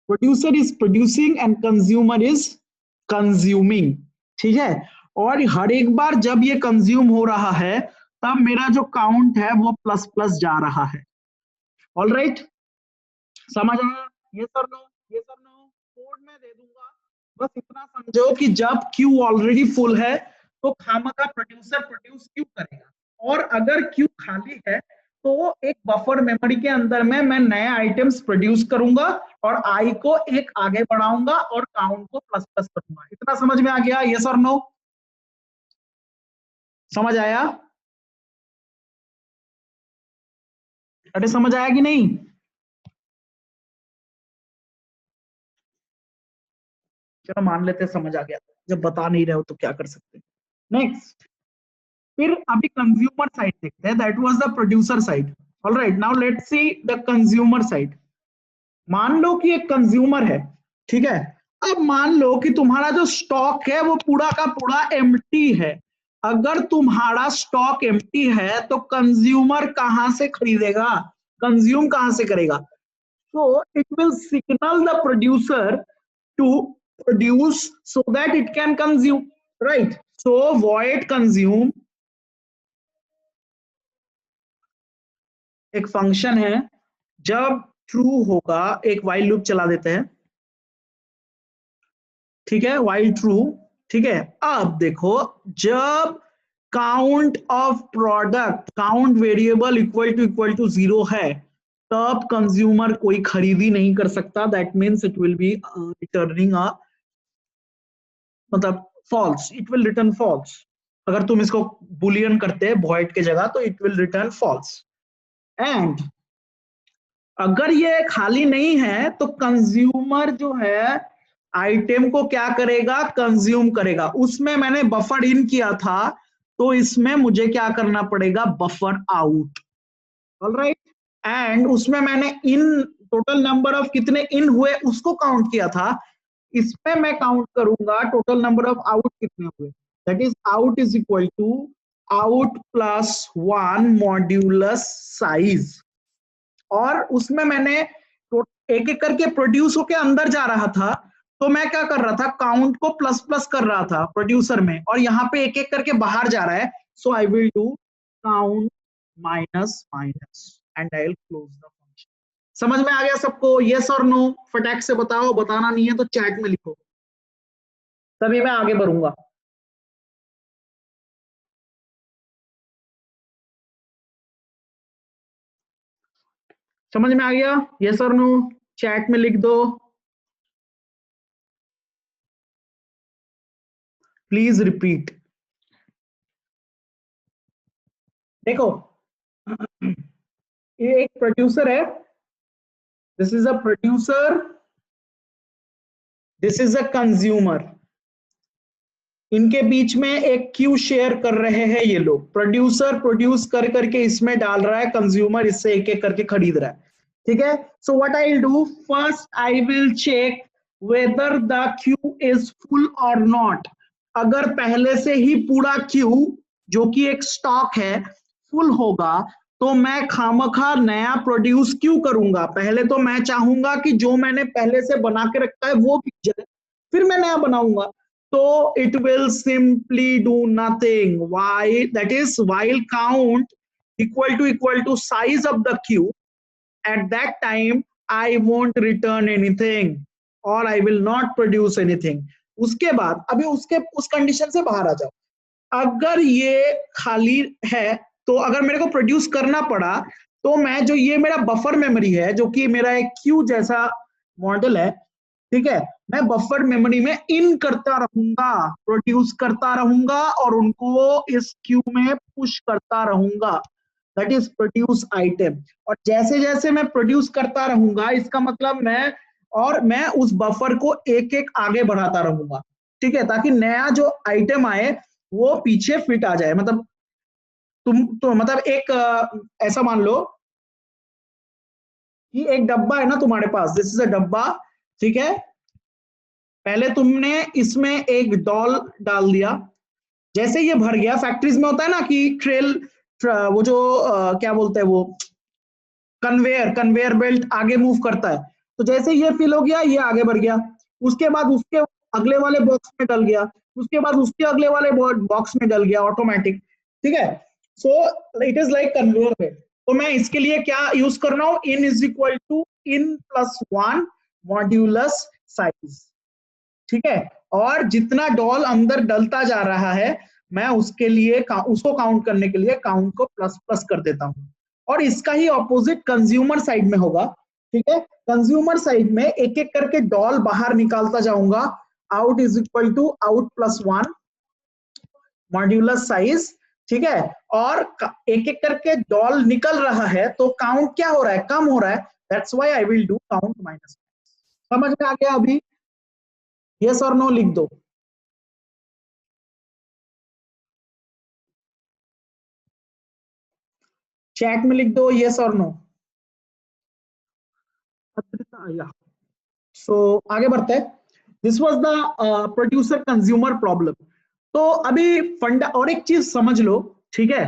producer is producing and consumer is consuming. ठीक है, और हर एक बार जब ये कंज्यूम हो रहा है तब मेरा जो काउंट है वो प्लस प्लस जा रहा है. ऑल राइट, समझ आया, ये सर नो, ये सर नो, कोड में दे दूंगा. बस इतना समझो कि जब क्यू ऑलरेडी फुल है तो खामखा प्रोड्यूसर प्रोड्यूस क्यों करेगा, और अगर क्यू खाली है तो एक बफर मेमोरी के अंदर में मैं नए आइटम्स प्रोड्यूस करूंगा और आई को एक आगे बढ़ाऊंगा और काउंट को प्लस प्लस करूंगा. इतना समझ में आ गया, यस और नो, समझ आया, अरे समझ आया कि नहीं. चलो मान लेते समझ आ गया, जब बता नहीं रहे हो तो क्या कर सकते. नेक्स्ट, फिर अभी कंज्यूमर साइड देखते हैं, that was the producer side. Alright, now let's see the consumer side. मान लो कि एक कंज्यूमर है, ठीक है। अब मान लो कि तुम्हारा जो स्टॉक है वो पूरा का पूरा एम्प्टी है। अगर तुम्हारा स्टॉक एम्प्टी है तो कंज्यूमर कहां से खरीदेगा, कंज्यूम कहां से करेगा? So it will signal the producer to produce so that it can consume, right? So void consume एक फंक्शन है, जब ट्रू होगा एक while लूप चला देते हैं, ठीक है, while ट्रू, ठीक है। अब देखो, जब count of product, count variable equal to 0 है, तब कंज्यूमर कोई खरीदी नहीं कर सकता। That means it will be returning a, मतलब false, it will return false. अगर तुम इसको बुलियन करते हैं वॉइड के जगह तो it will return false. And अगर ये खाली नहीं है तो कंज्यूमर जो है आइटम को क्या करेगा, कंज्यूम करेगा। उसमें मैंने बफर इन किया था, तो इसमें मुझे क्या करना पड़ेगा, बफर आउट। ऑलराइट, एंड उसमें मैंने इन टोटल नंबर ऑफ कितने इन हुए उसको काउंट किया था, इसमें मैं काउंट करूंगा टोटल नंबर ऑफ आउट कितने हुए। That is out is equal to out plus 1 modulus size. और उसमें मैंने एक एक करके प्रोड्यूस होके अंदर जा रहा था, तो मैं क्या कर रहा था, काउंट को प्लस प्लस कर रहा था प्रोड्यूसर में, और यहाँ पे एक एक करके बाहर जा रहा है। So I will do count minus minus and I will close the function. समझ में आ गया सबको? यस और नो? फटाक से बताओ, बताना नहीं है तो चैट में लिखो, तभी मैं आगे बढ़ूंगा। समझ में आ गया? यस और नो चैट में लिख दो प्लीज, रिपीट। देखो, ये एक प्रोड्यूसर है, this is a producer, this is a consumer. इनके बीच में एक क्यू शेयर कर रहे हैं ये लोग। प्रोड्यूसर प्रोड्यूस कर करके इसमें डाल रहा है, कंज्यूमर इससे एक एक करके खरीद रहा है, ठीक है। So what I will do, first I will check whether the queue is full और नॉट। अगर पहले से ही पूरा क्यू जो कि एक स्टॉक है फुल होगा, तो मैं खामखा नया प्रोड्यूस क्यों करूंगा? पहले तो मैं चाहूंगा कि जो मैंने पहले से बना के रखा है वो बिक जाए, फिर मैं नया बनाऊंगा। So it will simply do nothing. Why? That is while count equal to size of the queue, at that time I won't return anything or I will not produce anything. उसके बाद अभी उसके उस कंडीशन से बाहर आ जाओ। अगर ये खाली है, तो अगर मेरे को प्रोड्यूस करना पड़ा, तो मैं जो ये मेरा बफर मेमोरी है जो कि मेरा एक क्यू जैसा मॉडल है, ठीक है, मैं बफर मेमोरी में इन करता रहूंगा, प्रोड्यूस करता रहूंगा और उनको इस क्यू में पुश करता रहूंगा। That is produce item. और जैसे जैसे मैं प्रोड्यूस करता रहूंगा, इसका मतलब मैं उस बफर को एक एक आगे बढ़ाता रहूंगा, ठीक है, ताकि नया जो आइटम आए वो पीछे फिट आ जाए। मतलब तुम तो मतलब एक ऐसा मान लो कि एक डब्बा है ना तुम्हारे पास, दिस इज अ डब्बा, ठीक है। पहले तुमने इसमें एक डॉल डाल दिया, जैसे ये भर गया, फैक्ट्रीज में होता है ना कि वो जो क्या बोलते हैं वो कन्वेयर बेल्ट आगे मूव करता है, तो जैसे ये फिल हो गया ये आगे बढ़ गया, उसके बाद उसके अगले वाले बॉक्स में डल गया, उसके बाद उसके अगले वाले बॉक्स में डल गया ऑटोमेटिक, ठीक है। So it is like conveyor belt. तो मैं इसके लिए क्या यूज कर रहा हूं, in is equal to in plus 1 modulus size, ठीक है। और जितना डॉल अंदर डलता जा रहा है, मैं उसके लिए उसको काउंट करने के लिए काउंट को प्लस प्लस कर देता हूं। और इसका ही ऑपोजिट कंज्यूमर साइड में होगा, ठीक है। कंज्यूमर साइड में एक एक करके डॉल बाहर निकालता जाऊंगा, out is equal to out plus 1 modulus size, ठीक है। और एक एक करके डॉल निकल रहा है तो काउंट क्या हो रहा है, कम हो रहा है। That's why I will do count minus. समझ में आ गया अभी? यस और नो लिख दो। चैट में लिख दो यस और नो। सो आगे बढ़ते हैं। This was the producer consumer problem. तो अभी फंडा और एक चीज समझ लो, ठीक है,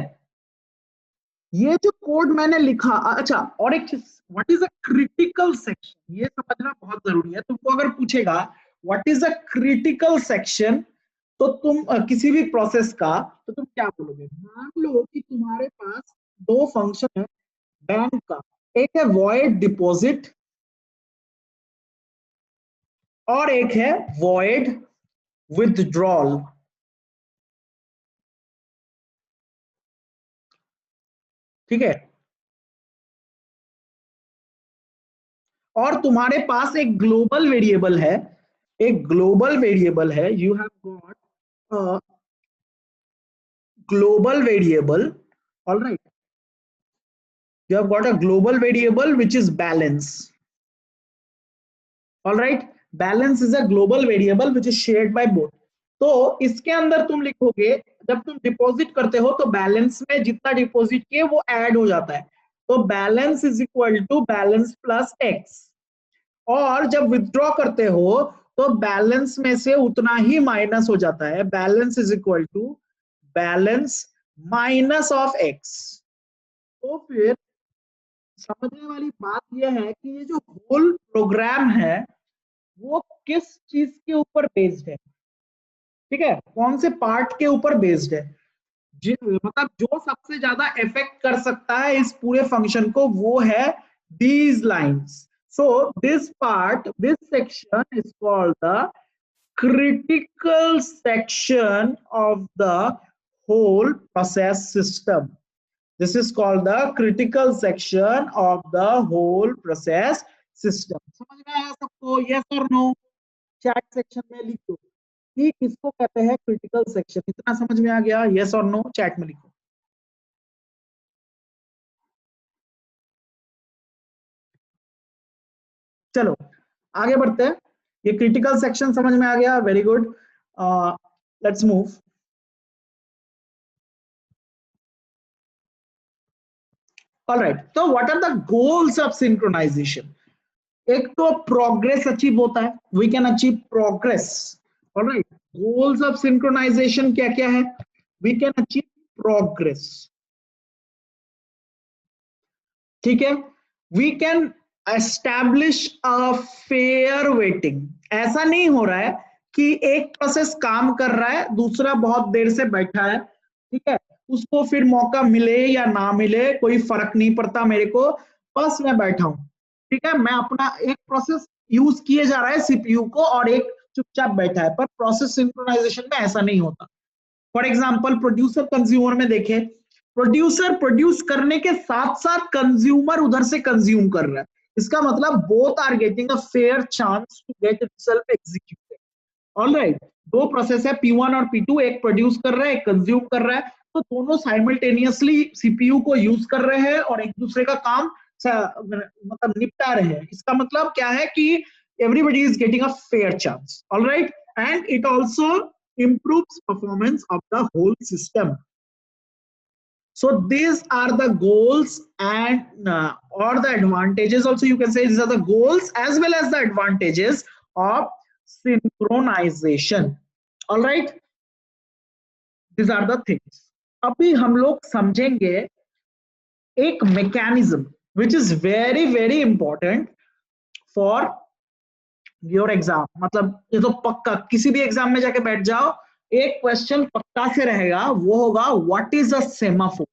ये जो कोड मैंने लिखा, अच्छा और एक चीज, what is a critical section, ये समझना बहुत जरूरी है। तुमको अगर पूछेगा what is a critical section, तो तुम किसी भी प्रोसेस का, तो तुम क्या बोलोगे? मान लो कि तुम्हारे पास दो फंक्शन है बैंक का, एक है वॉइड डिपॉजिट और एक है वॉइड विथड्रॉल। ठीक है, और तुम्हारे पास एक ग्लोबल वेरिएबल है, एक ग्लोबल वेरिएबल है, you have got global variable, all right, you have got a global variable which is balance, all right, balance is a global variable which is shared by both। तो इसके अंदर तुम लिखोगे, जब तुम डिपॉजिट करते हो तो बैलेंस में जितना डिपॉजिट किए वो ऐड हो जाता है, तो balance is equal to balance plus X. और जब विथड्रॉ करते हो तो बैलेंस में से उतना ही माइनस हो जाता है, balance is equal to balance minus of X. तो फिर समझने वाली बात यह है कि ये जो होल प्रोग्राम है वो किस चीज के ऊपर बेस्ड है, ठीक है, कौन से पार्ट के ऊपर बेस्ड है, मतलब जो सबसे ज्यादा इफेक्ट कर सकता है इस पूरे फंक्शन को, वो है these lines. So this part, this section is called the critical section of the whole process system. This is called the critical section of the whole process system. समझ में आया सबको? yes or no? Chat section में लिख दो कि किसको कहते हैं क्रिटिकल सेक्शन। इतना समझ में आ गया? yes or no चैट में लिखो। चलो आगे बढ़ते हैं। ये क्रिटिकल सेक्शन समझ में आ गया, very good. Let's move. Alright, तो what are the goals of synchronization? एक तो प्रोग्रेस अचीव होता है, we can achieve progress. Alright, goals of synchronization क्या क्या है? वी कैन अचीव प्रोग्रेस, ठीक है, we can establish a fair waiting. ऐसा नहीं हो रहा है कि एक प्रोसेस काम कर रहा है, दूसरा बहुत देर से बैठा है, ठीक है, उसको फिर मौका मिले या ना मिले कोई फर्क नहीं पड़ता मेरे को, बस मैं बैठा हूं, ठीक है, मैं अपना एक प्रोसेस यूज किए जा रहा है सीपीयू को और एक चुपचाप बैठा है। पर प्रोसेस सिंक्रोनाइजेशन में ऐसा नहीं होता। फॉर एग्जाम्पल प्रोड्यूसर कंज्यूमर में देखे, प्रोड्यूसर प्रोड्यूस करने के साथ साथ कंज्यूमर उधर से कंज्यूम कर रहा है, इसका मतलब both are getting a fair chance to get itself executed. Alright, दो प्रोसेस है P1 और P2, एक प्रोड्यूस कर रहा है एक कंज्यूम कर रहा है, तो दोनों साइमल्टेनियसली सीपीयू को यूज कर रहे हैं और एक दूसरे का काम मतलब निपटा रहे हैं। इसका मतलब क्या है कि everybody is getting a fair chance. Alright, and it also improves performance of the whole system. So these are the goals and or the advantages also, you can say these are the goals as well as the advantages of synchronization. All right, these are the things. अभी हम लोग समझेंगे एक mechanism which is very very important for your exam. मतलब ये तो पक्का किसी भी एग्जाम में जाके बैठ जाओ, एक क्वेश्चन पक्का से रहेगा, वो होगा व्हाट इज अ सेमाफोर।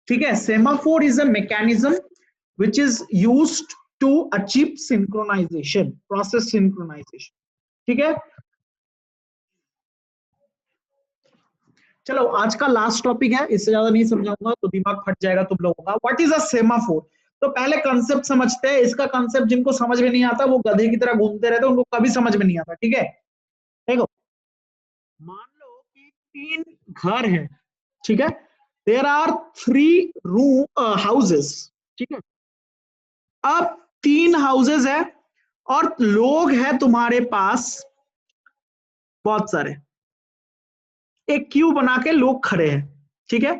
ठीक है, semaphore is a mechanism which is used to achieve synchronization, process synchronization. ठीक है, चलो आज का लास्ट टॉपिक है, इससे ज्यादा नहीं समझाऊंगा तो दिमाग फट जाएगा तुम लोगों का। What is a semaphore? तो पहले कंसेप्ट समझते हैं। इसका कंसेप्ट जिनको समझ में नहीं आता वो गधे की तरह घूमते रहते, उनको कभी समझ में नहीं आता। ठीक है, देखो मान लो कि तीन घर हैं, ठीक है, देयर आर 3 रूम हाउसेस, ठीक है, अब 3 हाउसेस है और लोग हैं तुम्हारे पास बहुत सारे, एक क्यू बना के लोग खड़े हैं, ठीक है,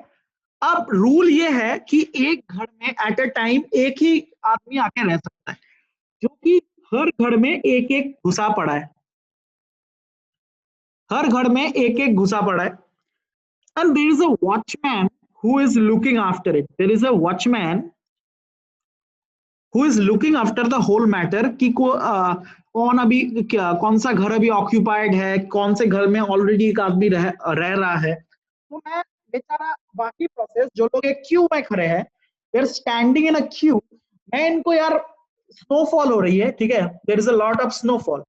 अब रूल ये है कि एक घर में एट अ टाइम एक ही आदमी आके रह सकता है, जो कि हर घर में एक एक घुसा पड़ा है, हर घर में एक एक घुसा पड़ा है। And there is a watchman who is looking after it, there is a watchman who is looking after the whole matter कि कौन अभी कौन सा घर अभी ऑक्यूपाइड है, कौन से घर में ऑलरेडी एक आदमी रह रहा है। तो मैं बेचारा बाकी प्रोसेस, जो लोग एक क्यू में खड़े हैं, they are standing in a queue, मैं इनको यार स्नोफॉल हो रही है, ठीक है, there is a lot of snowfall,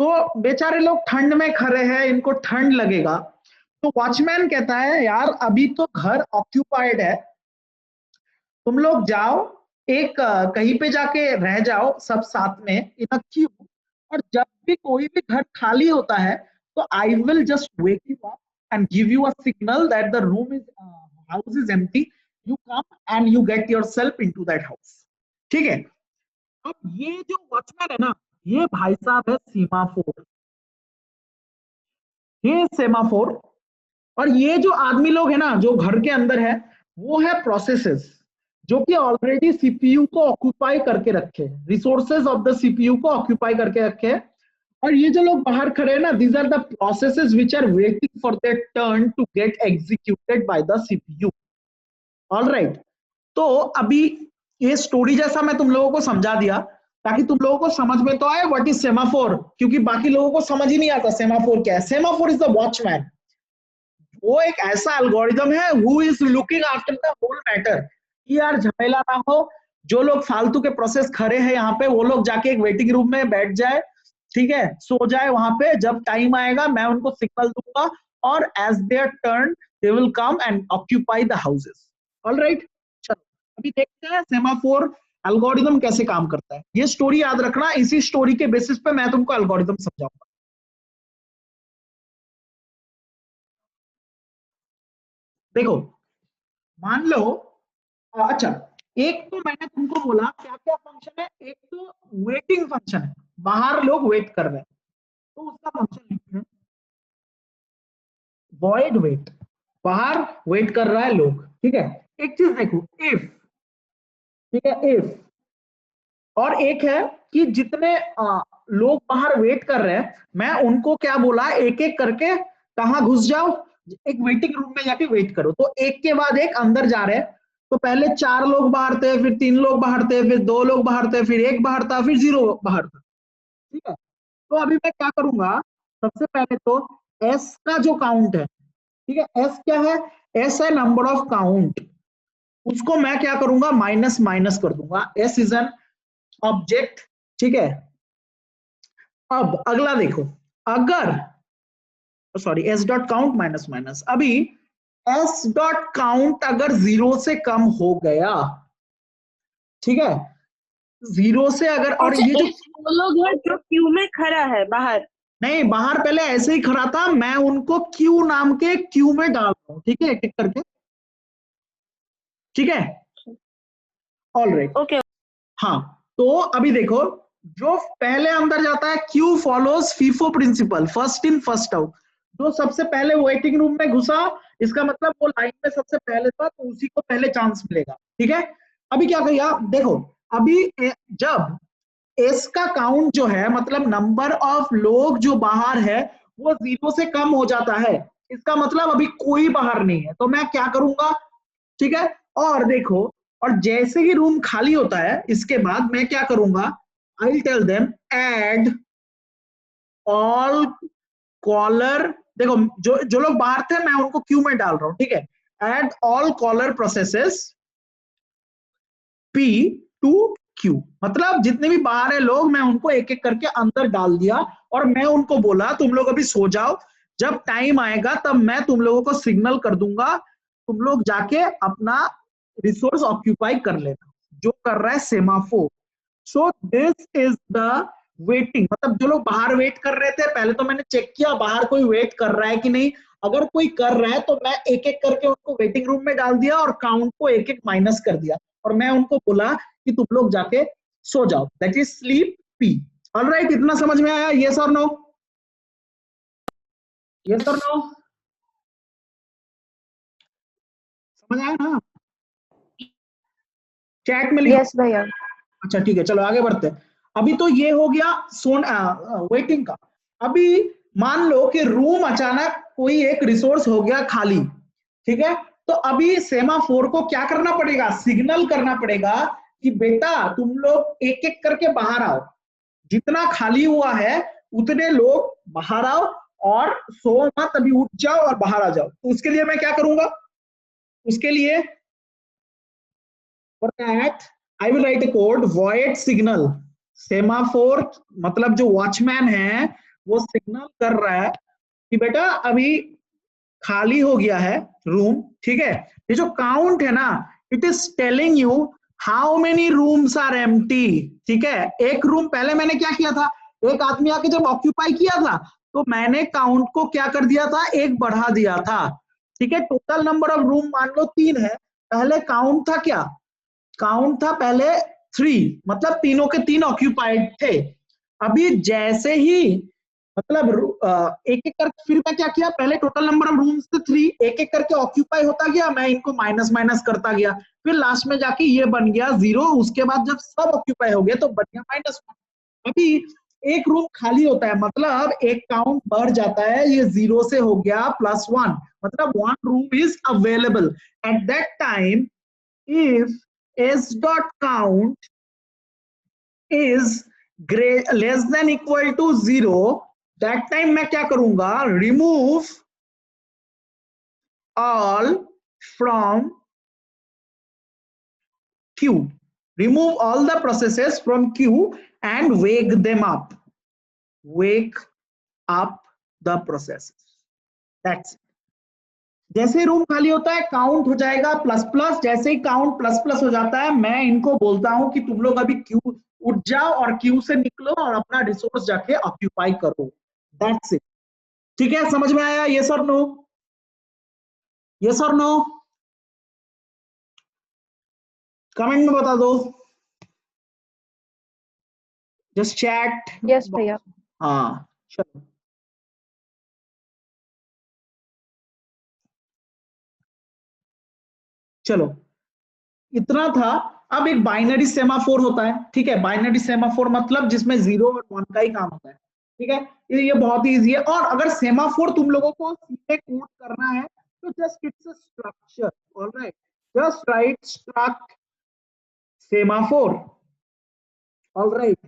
तो बेचारे लोग ठंड में खड़े हैं, इनको ठंड लगेगा। तो वॉचमैन कहता है यार अभी तो घर ऑक्यूपाइड है, तुम लोग जाओ एक कहीं पे जाके रह जाओ सब साथ में इन अ क्यू, और जब भी कोई भी घर खाली होता है तो I will just wake you up and give you a signal that the room is house is empty, you come and you get yourself into that house. ठीक है, अब ये जो वॉचमैन है ना, ये भाई साहब है सीमाफोर, ये सेमाफोर, और ये जो आदमी लोग है ना जो घर के अंदर है, वो है प्रोसेसेस जो कि ऑलरेडी सीपीयू को ऑक्यूपाई करके रखे, रिसोर्सेज ऑफ द सीपीयू को ऑक्यूपाई करके रखे। और ये जो लोग बाहर खड़े हैं ना, these are the processes which are waiting for their turn to get executed by the CPU. Alright, तो अभी ये स्टोरी जैसा मैं तुम लोगों को समझा दिया ताकि तुम लोगों को समझ में तो आए व्हाट इज सेमाफोर, क्योंकि बाकी लोगों को समझ ही नहीं आता सेमाफोर क्या है। सेमाफोर इज द वॉचमैन, वो एक ऐसा एल्गोरिदम है who is looking after the whole matter कि यार झमेला ना हो, जो लोग फालतू के प्रोसेस खड़े हैं यहाँ पे वो लोग जाके एक वेटिंग रूम में बैठ जाए, ठीक है, सो जाए वहां पे, जब टाइम आएगा मैं उनको सिग्नल दूंगा और as their turn they will come and occupy the houses. Alright, चलो अभी देखते हैं सेमाफोर एल्गोरिदम कैसे काम करता है। ये स्टोरी याद रखना, इसी स्टोरी के बेसिस पे मैं तुमको एल्गोरिदम समझाऊंगा। देखो मान लो, अच्छा, एक तो मैंने तुमको बोला क्या क्या फंक्शन है, एक तो वेटिंग फंक्शन है, बाहर लोग वेट कर रहे हैं, तो उसका फंक्शन लिखते हैं वॉइड वेट, बाहर वेट कर रहा है लोग, ठीक है। एक चीज देखो, इफ, ठीक है, इफ, और एक है कि जितने लोग बाहर वेट कर रहे हैं, मैं उनको क्या बोला, एक एक करके कहाँ घुस जाओ, एक वेटिंग रूम में जाके वेट करो, तो एक के बाद एक अंदर जा रहे हैं। तो पहले 4 लोग बाहर थे, फिर 3 लोग बाहर थे, फिर 2 लोग बाहर थे, फिर 1 बाहर था, फिर 0 बाहर था, ठीक है। तो अभी मैं क्या करूंगा, सबसे पहले तो एस का जो काउंट है, ठीक है, एस क्या है, एस है नंबर ऑफ काउंट, उसको मैं क्या करूंगा, माइनस माइनस कर दूंगा, एस इज एन ऑब्जेक्ट, ठीक है। अब अगला देखो, अगर, sorry, S dot count minus minus, अभी एस डॉट काउंट अगर 0 से कम हो गया, ठीक है, 0 से अगर, और अच्छा, ये जो, एक वो लोग है जो क्यू में खड़ा है बाहर। नहीं, बाहर पहले ऐसे ही खड़ा था, मैं उनको क्यू नाम के क्यू में डाल रहा हूं, ठीक है, टिक करके, ठीक है, ऑलराइट। ओके। हाँ, तो अभी देखो, जो पहले अंदर जाता है, queue follows FIFO principle, first in first out, जो सबसे पहले वेटिंग रूम में घुसा, इसका मतलब वो लाइन में सबसे पहले था, तो उसी को पहले चांस मिलेगा, ठीक है। अभी क्या कहिए, देखो, अभी जब एस का काउंट जो है, मतलब नंबर ऑफ लोग जो बाहर है, वो 0 से कम हो जाता है, इसका मतलब अभी कोई बाहर नहीं है, तो मैं क्या करूंगा, ठीक है। और देखो, और जैसे ही रूम खाली होता है, इसके बाद मैं क्या करूंगा, I will tell them add all caller, देखो जो जो लोग बाहर थे मैं उनको क्यू में डाल रहा हूं, ठीक है, add all caller processes P to queue, मतलब जितने भी बाहर है लोग, मैं उनको एक एक करके अंदर डाल दिया, और मैं उनको बोला तुम लोग अभी सो जाओ, जब टाइम आएगा तब मैं तुम लोगों को सिग्नल कर दूंगा, तुम लोग जाके अपना रिसोर्स ऑक्यूपाई कर लेना, जो कर रहा है semaphore. So this is the waiting, मतलब जो लोग बाहर वेट कर रहे थे, पहले तो मैंने चेक किया बाहर कोई वेट कर रहा है कि नहीं, अगर कोई कर रहा है तो मैं एक एक करके उनको वेटिंग रूम में डाल दिया और काउंट को एक एक माइनस कर दिया, और मैं उनको बोला कि तुम लोग जाके सो जाओ, that is sleep P. Alright, इतना समझ में आया, यस और नो, यस और नो? समझ आया ना? चैट में लिख। यस भैया। अच्छा ठीक है, चलो आगे बढ़ते हैं। अभी तो ये हो गया वेटिंग का। अभी मान लो कि रूम अचानक कोई एक रिसोर्स हो गया खाली, ठीक है? तो अभी सेमाफोर को क्या करना पड़ेगा? सिग्नल करना पड़ेगा कि बेटा तुम लोग एक एक करके बाहर आओ, जितना खाली हुआ है उतने लोग बाहर आओ, और सो मत, अभी उठ जाओ और बाहर आ जाओ। तो उसके लिए मैं क्या करूंगा? उसके लिए for that I will write a code void signal semaphore, मतलब जो वॉचमैन है वो सिग्नल कर रहा है कि बेटा अभी खाली हो गया है रूम, ठीक है? ये जो काउंट है ना, it is telling you how many rooms are empty, ठीक है? एक रूम पहले मैंने क्या किया था, एक आदमी आके जब ऑक्यूपाई किया था तो मैंने काउंट को क्या कर दिया था, एक बढ़ा दिया था, ठीक है? टोटल नंबर ऑफ रूम मान लो 3 है, पहले काउंट था क्या? काउंट था पहले 3, मतलब तीनों के तीन ऑक्यूपाइड थे। अभी जैसे ही मतलब एक एक करके फिर मैं क्या किया, पहले टोटल नंबर ऑफ रूम्स थे 3, एक एक करके ऑक्यूपाई होता गया, मैं इनको माइनस माइनस करता गया, फिर लास्ट में जाके ये बन गया 0। उसके बाद जब सब ऑक्यूपाई हो गया तो बन गया -1। अभी एक रूम खाली होता है मतलब एक काउंट बढ़ जाता है, ये 0 से हो गया +1, मतलब 1 room is available at that time. if s dot count is less than equal to 0, that time मैं क्या करूंगा, remove all from queue, remove all the processes from queue and wake them up, wake up the processes, that's it। जैसे room खाली होता है count हो जाएगा plus plus, जैसे ही काउंट प्लस प्लस हो जाता है मैं इनको बोलता हूं कि तुम लोग अभी क्यू उठ जाओ और क्यू से निकलो और अपना रिसोर्स जाके ऑक्यूपाई करो, दैट्स इट। ठीक है, समझ में आया? यस और नो? यस और नो? कमेंट में बता दो, जस्ट चैट। यस भैया। हाँ चलो, चलो इतना था। अब एक बाइनरी सेमाफोर होता है, ठीक है? बाइनरी सेमाफोर मतलब जिसमें 0 और 1 का ही काम होता है, ठीक है? ये बहुत ही इजी है। और अगर सेमाफोर तुम लोगों को सीधे कोड करना है तो just it's a structure, alright, just right struct semaphore, alright,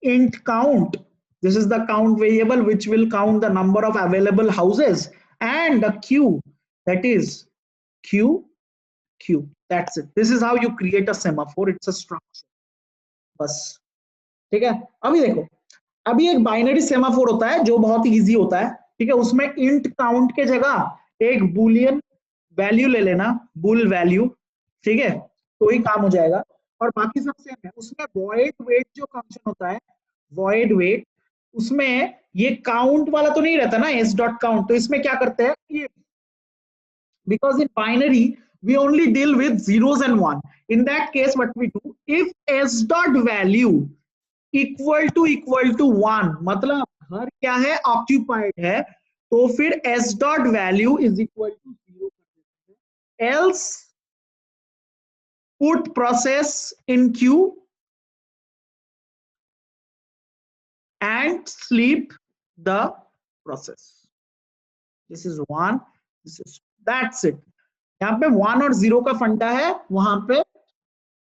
int count, this is the count variable which will count the number of available houses, and a queue, that is queue, that's it। this is how you create a semaphore, it's a structure, बस। ठीक है, अभी देखो, अभी एक binary semaphore होता है जो बहुत इजी होता है, ठीक है? उसमें इंट काउंट के जगह एक बुलियन वैल्यू ले लेना, बुल वैल्यू, ठीक है? तो ही काम हो जाएगा, और बाकी सब सेम है। उसमें वॉइड वेट जो फंक्शन होता है, वॉइड वेट, उसमें ये काउंट वाला तो नहीं रहता ना, एस डॉट काउंट, तो इसमें क्या करते हैं, because in binary we only deal with zeros and one, in that case what we do, if s dot value equal to 1, मतलब घर क्या है, ऑक्यूपाइड है, तो फिर s dot value is equal to 0 कर देते हैं, else put process in queue and sleep the process, this is 1, this is, that's it। यहाँ पे 1 और 0 का फंडा है, वहां पे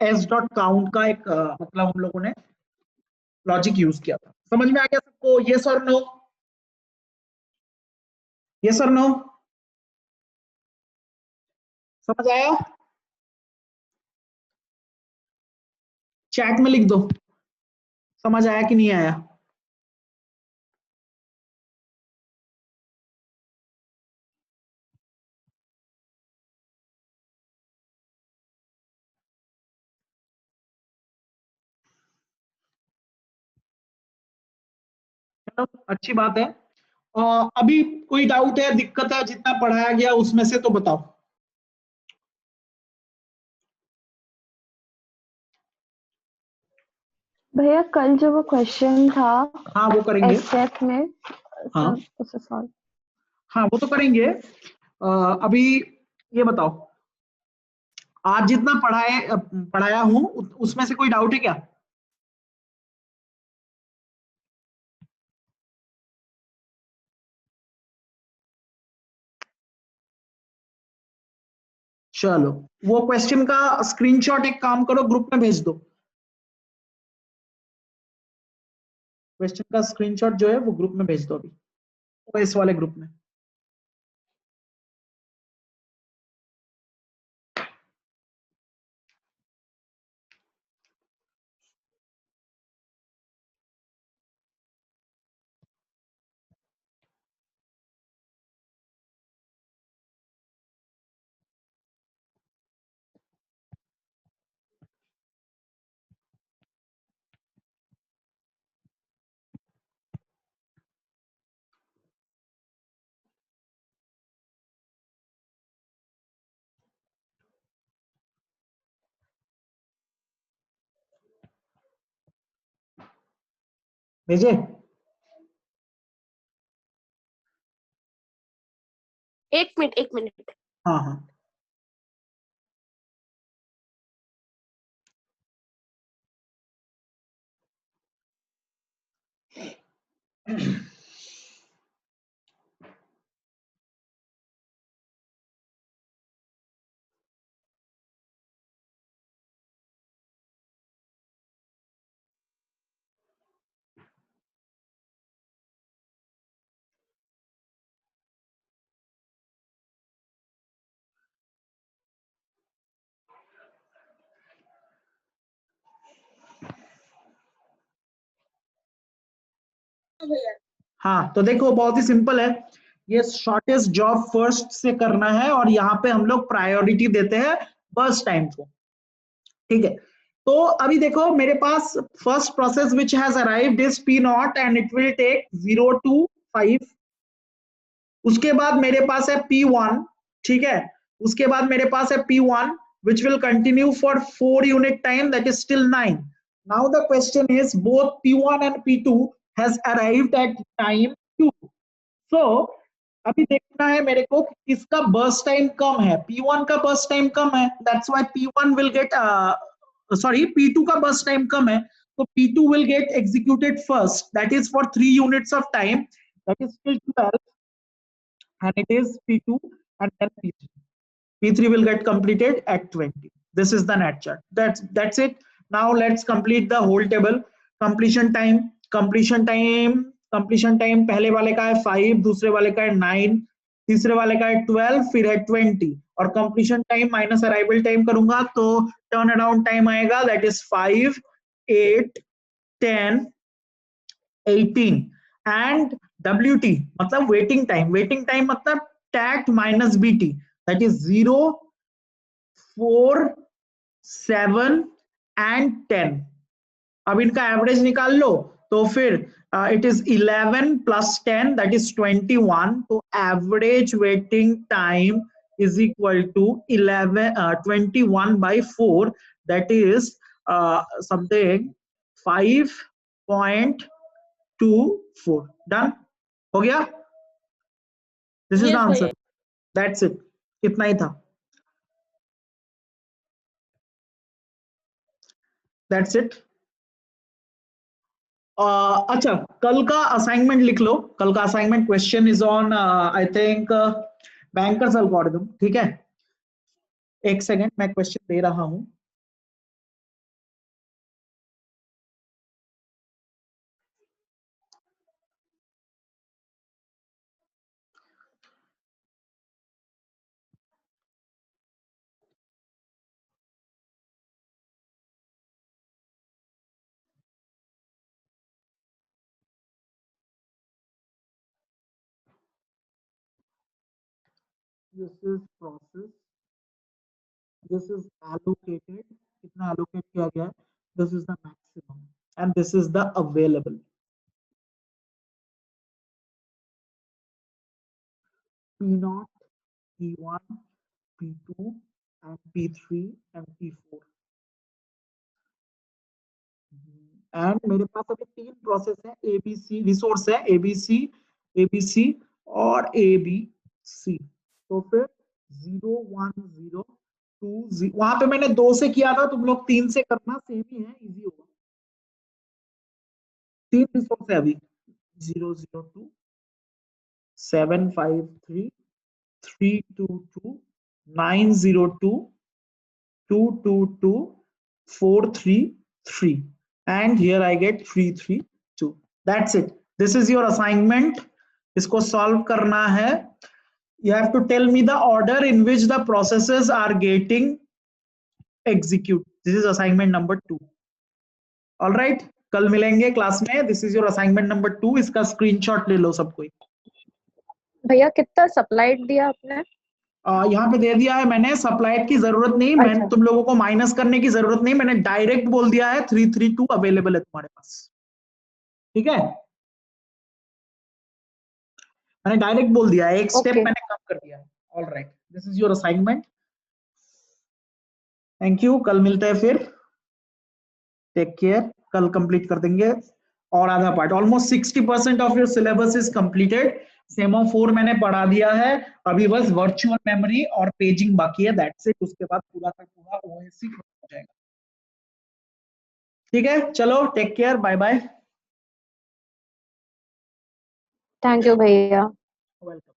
एस डॉट काउंट का एक मतलब हम लोगों ने लॉजिक यूज किया था। समझ में आ गया सबको? यस और नो? यस और नो? समझ आया? चैट में लिख दो, समझ आया कि नहीं आया? चलो अच्छी बात है। अभी कोई डाउट है, दिक्कत है जितना पढ़ाया गया उसमें से, तो बताओ। भैया कल जो वो क्वेश्चन था हाँ वो करेंगे। एसएफ में, हाँ उसे सॉल्व। हाँ वो तो करेंगे। अभी ये बताओ, आज जितना पढ़ाया हूं उसमें से कोई डाउट है क्या? चलो वो क्वेश्चन का स्क्रीनशॉट एक काम करो, ग्रुप में भेज दो। क्वेश्चन का स्क्रीनशॉट जो है वो ग्रुप में भेज दो अभी, वो इस वाले ग्रुप में। भेजे? एक मिनट। हाँ हाँ। हाँ तो देखो बहुत ही सिंपल है, ये शॉर्टेस्ट जॉब फर्स्ट से करना है और यहाँ पे हम लोग प्रायोरिटी देते हैं बर्स्ट टाइम को। ठीक है, तो अभी देखो मेरे पास first process which has arrived is P not and it will take 0 to 5। उसके बाद मेरे पास है P1, ठीक है, उसके बाद मेरे पास है P1 which will continue for 4 unit time, that is still 9. Now the question is both P1 and P2 has arrived at time 2. So अभी देखना है मेरे को किसका बर्स्ट टाइम कम है। P1 का बर्स्ट टाइम कम है, that's why P1 will get sorry P2 का बर्स्ट टाइम कम है, तो P2 will get executed first, that is for 3 units of time, that is still 12, and it is P2 and then P3. P3 will get completed at 20. This is the net chart. That's it. Now let's complete the whole table. Completion time पहले वाले का है 5, दूसरे वाले का है 9, तीसरे वाले का है 12, फिर है 20 और completion time minus arrival time करूंगा तो टर्न अराउंड टाइम आएगा, दैट इज 5, 8, 10, 18 and WT मतलब वेटिंग टाइम मतलब TAT minus BT, that is 0, 4, 7 and 10। अब इनका एवरेज निकाल लो तो फिर it is 11 plus 10, that is 21, तो average waiting time is equal to 21 by 4, that is something 5.24। Done हो गया? This is the answer, that's it, इतना ही था, दैट्स इट। अच्छा कल का असाइनमेंट लिख लो, कल का assignment question is on I think bankers algorithm, ठीक है? एक सेकेंड मैं क्वेश्चन दे रहा हूं। This is process, this is allocated, कितना एलोकेट किया गया है, this is the maximum and this is the available. P0, P1, P2 and P3 and P4 and मेरे पास अभी 3 प्रोसेस है, ABC रिसोर्स है, ABC और ABC, तो फिर 0, 1, 0, वहां पे मैंने 2 से किया था, तुम लोग 3 से करना, सेम ही है, इजी होगा। 3 रिसोर्स है अभी, 002 753 322 902 222 433 and here I get 332. That's it. This is your assignment. इसको solve करना है. You have to tell me the order in which the processes are getting execute. This is assignment number 2. All right, कल मिलेंगे class में. This is your assignment number 2. इसका screenshot ले लो सब कोई. भैया कितना सप्लाइड दिया आपने? यहाँ पे दे दिया है मैंने. सप्लाइड की जरूरत नहीं, अच्छा. मैंने तुम लोगों को माइनस करने की जरूरत नहीं, मैंने डायरेक्ट बोल दिया है 332 अवेलेबल है तुम्हारे पास. ठीक है, मैंने डायरेक्ट बोल दिया है, एक स्टेप Okay. मैंने कम कर दिया है. All right, this is your assignment. Thank you, कल मिलते हैं फिर. Take care. कल कंप्लीट कर देंगे और आधा part. Almost 60% of your syllabus is completed. Semaphore मैंने पढ़ा दिया है, अभी बस वर्चुअल मेमोरी और पेजिंग बाकी है. That's it. उसके बाद पूरा का पूरा ओएससी खत्म हो जाएगा. ठीक है, चलो take care, bye bye. Thank you भैया. वेलकम.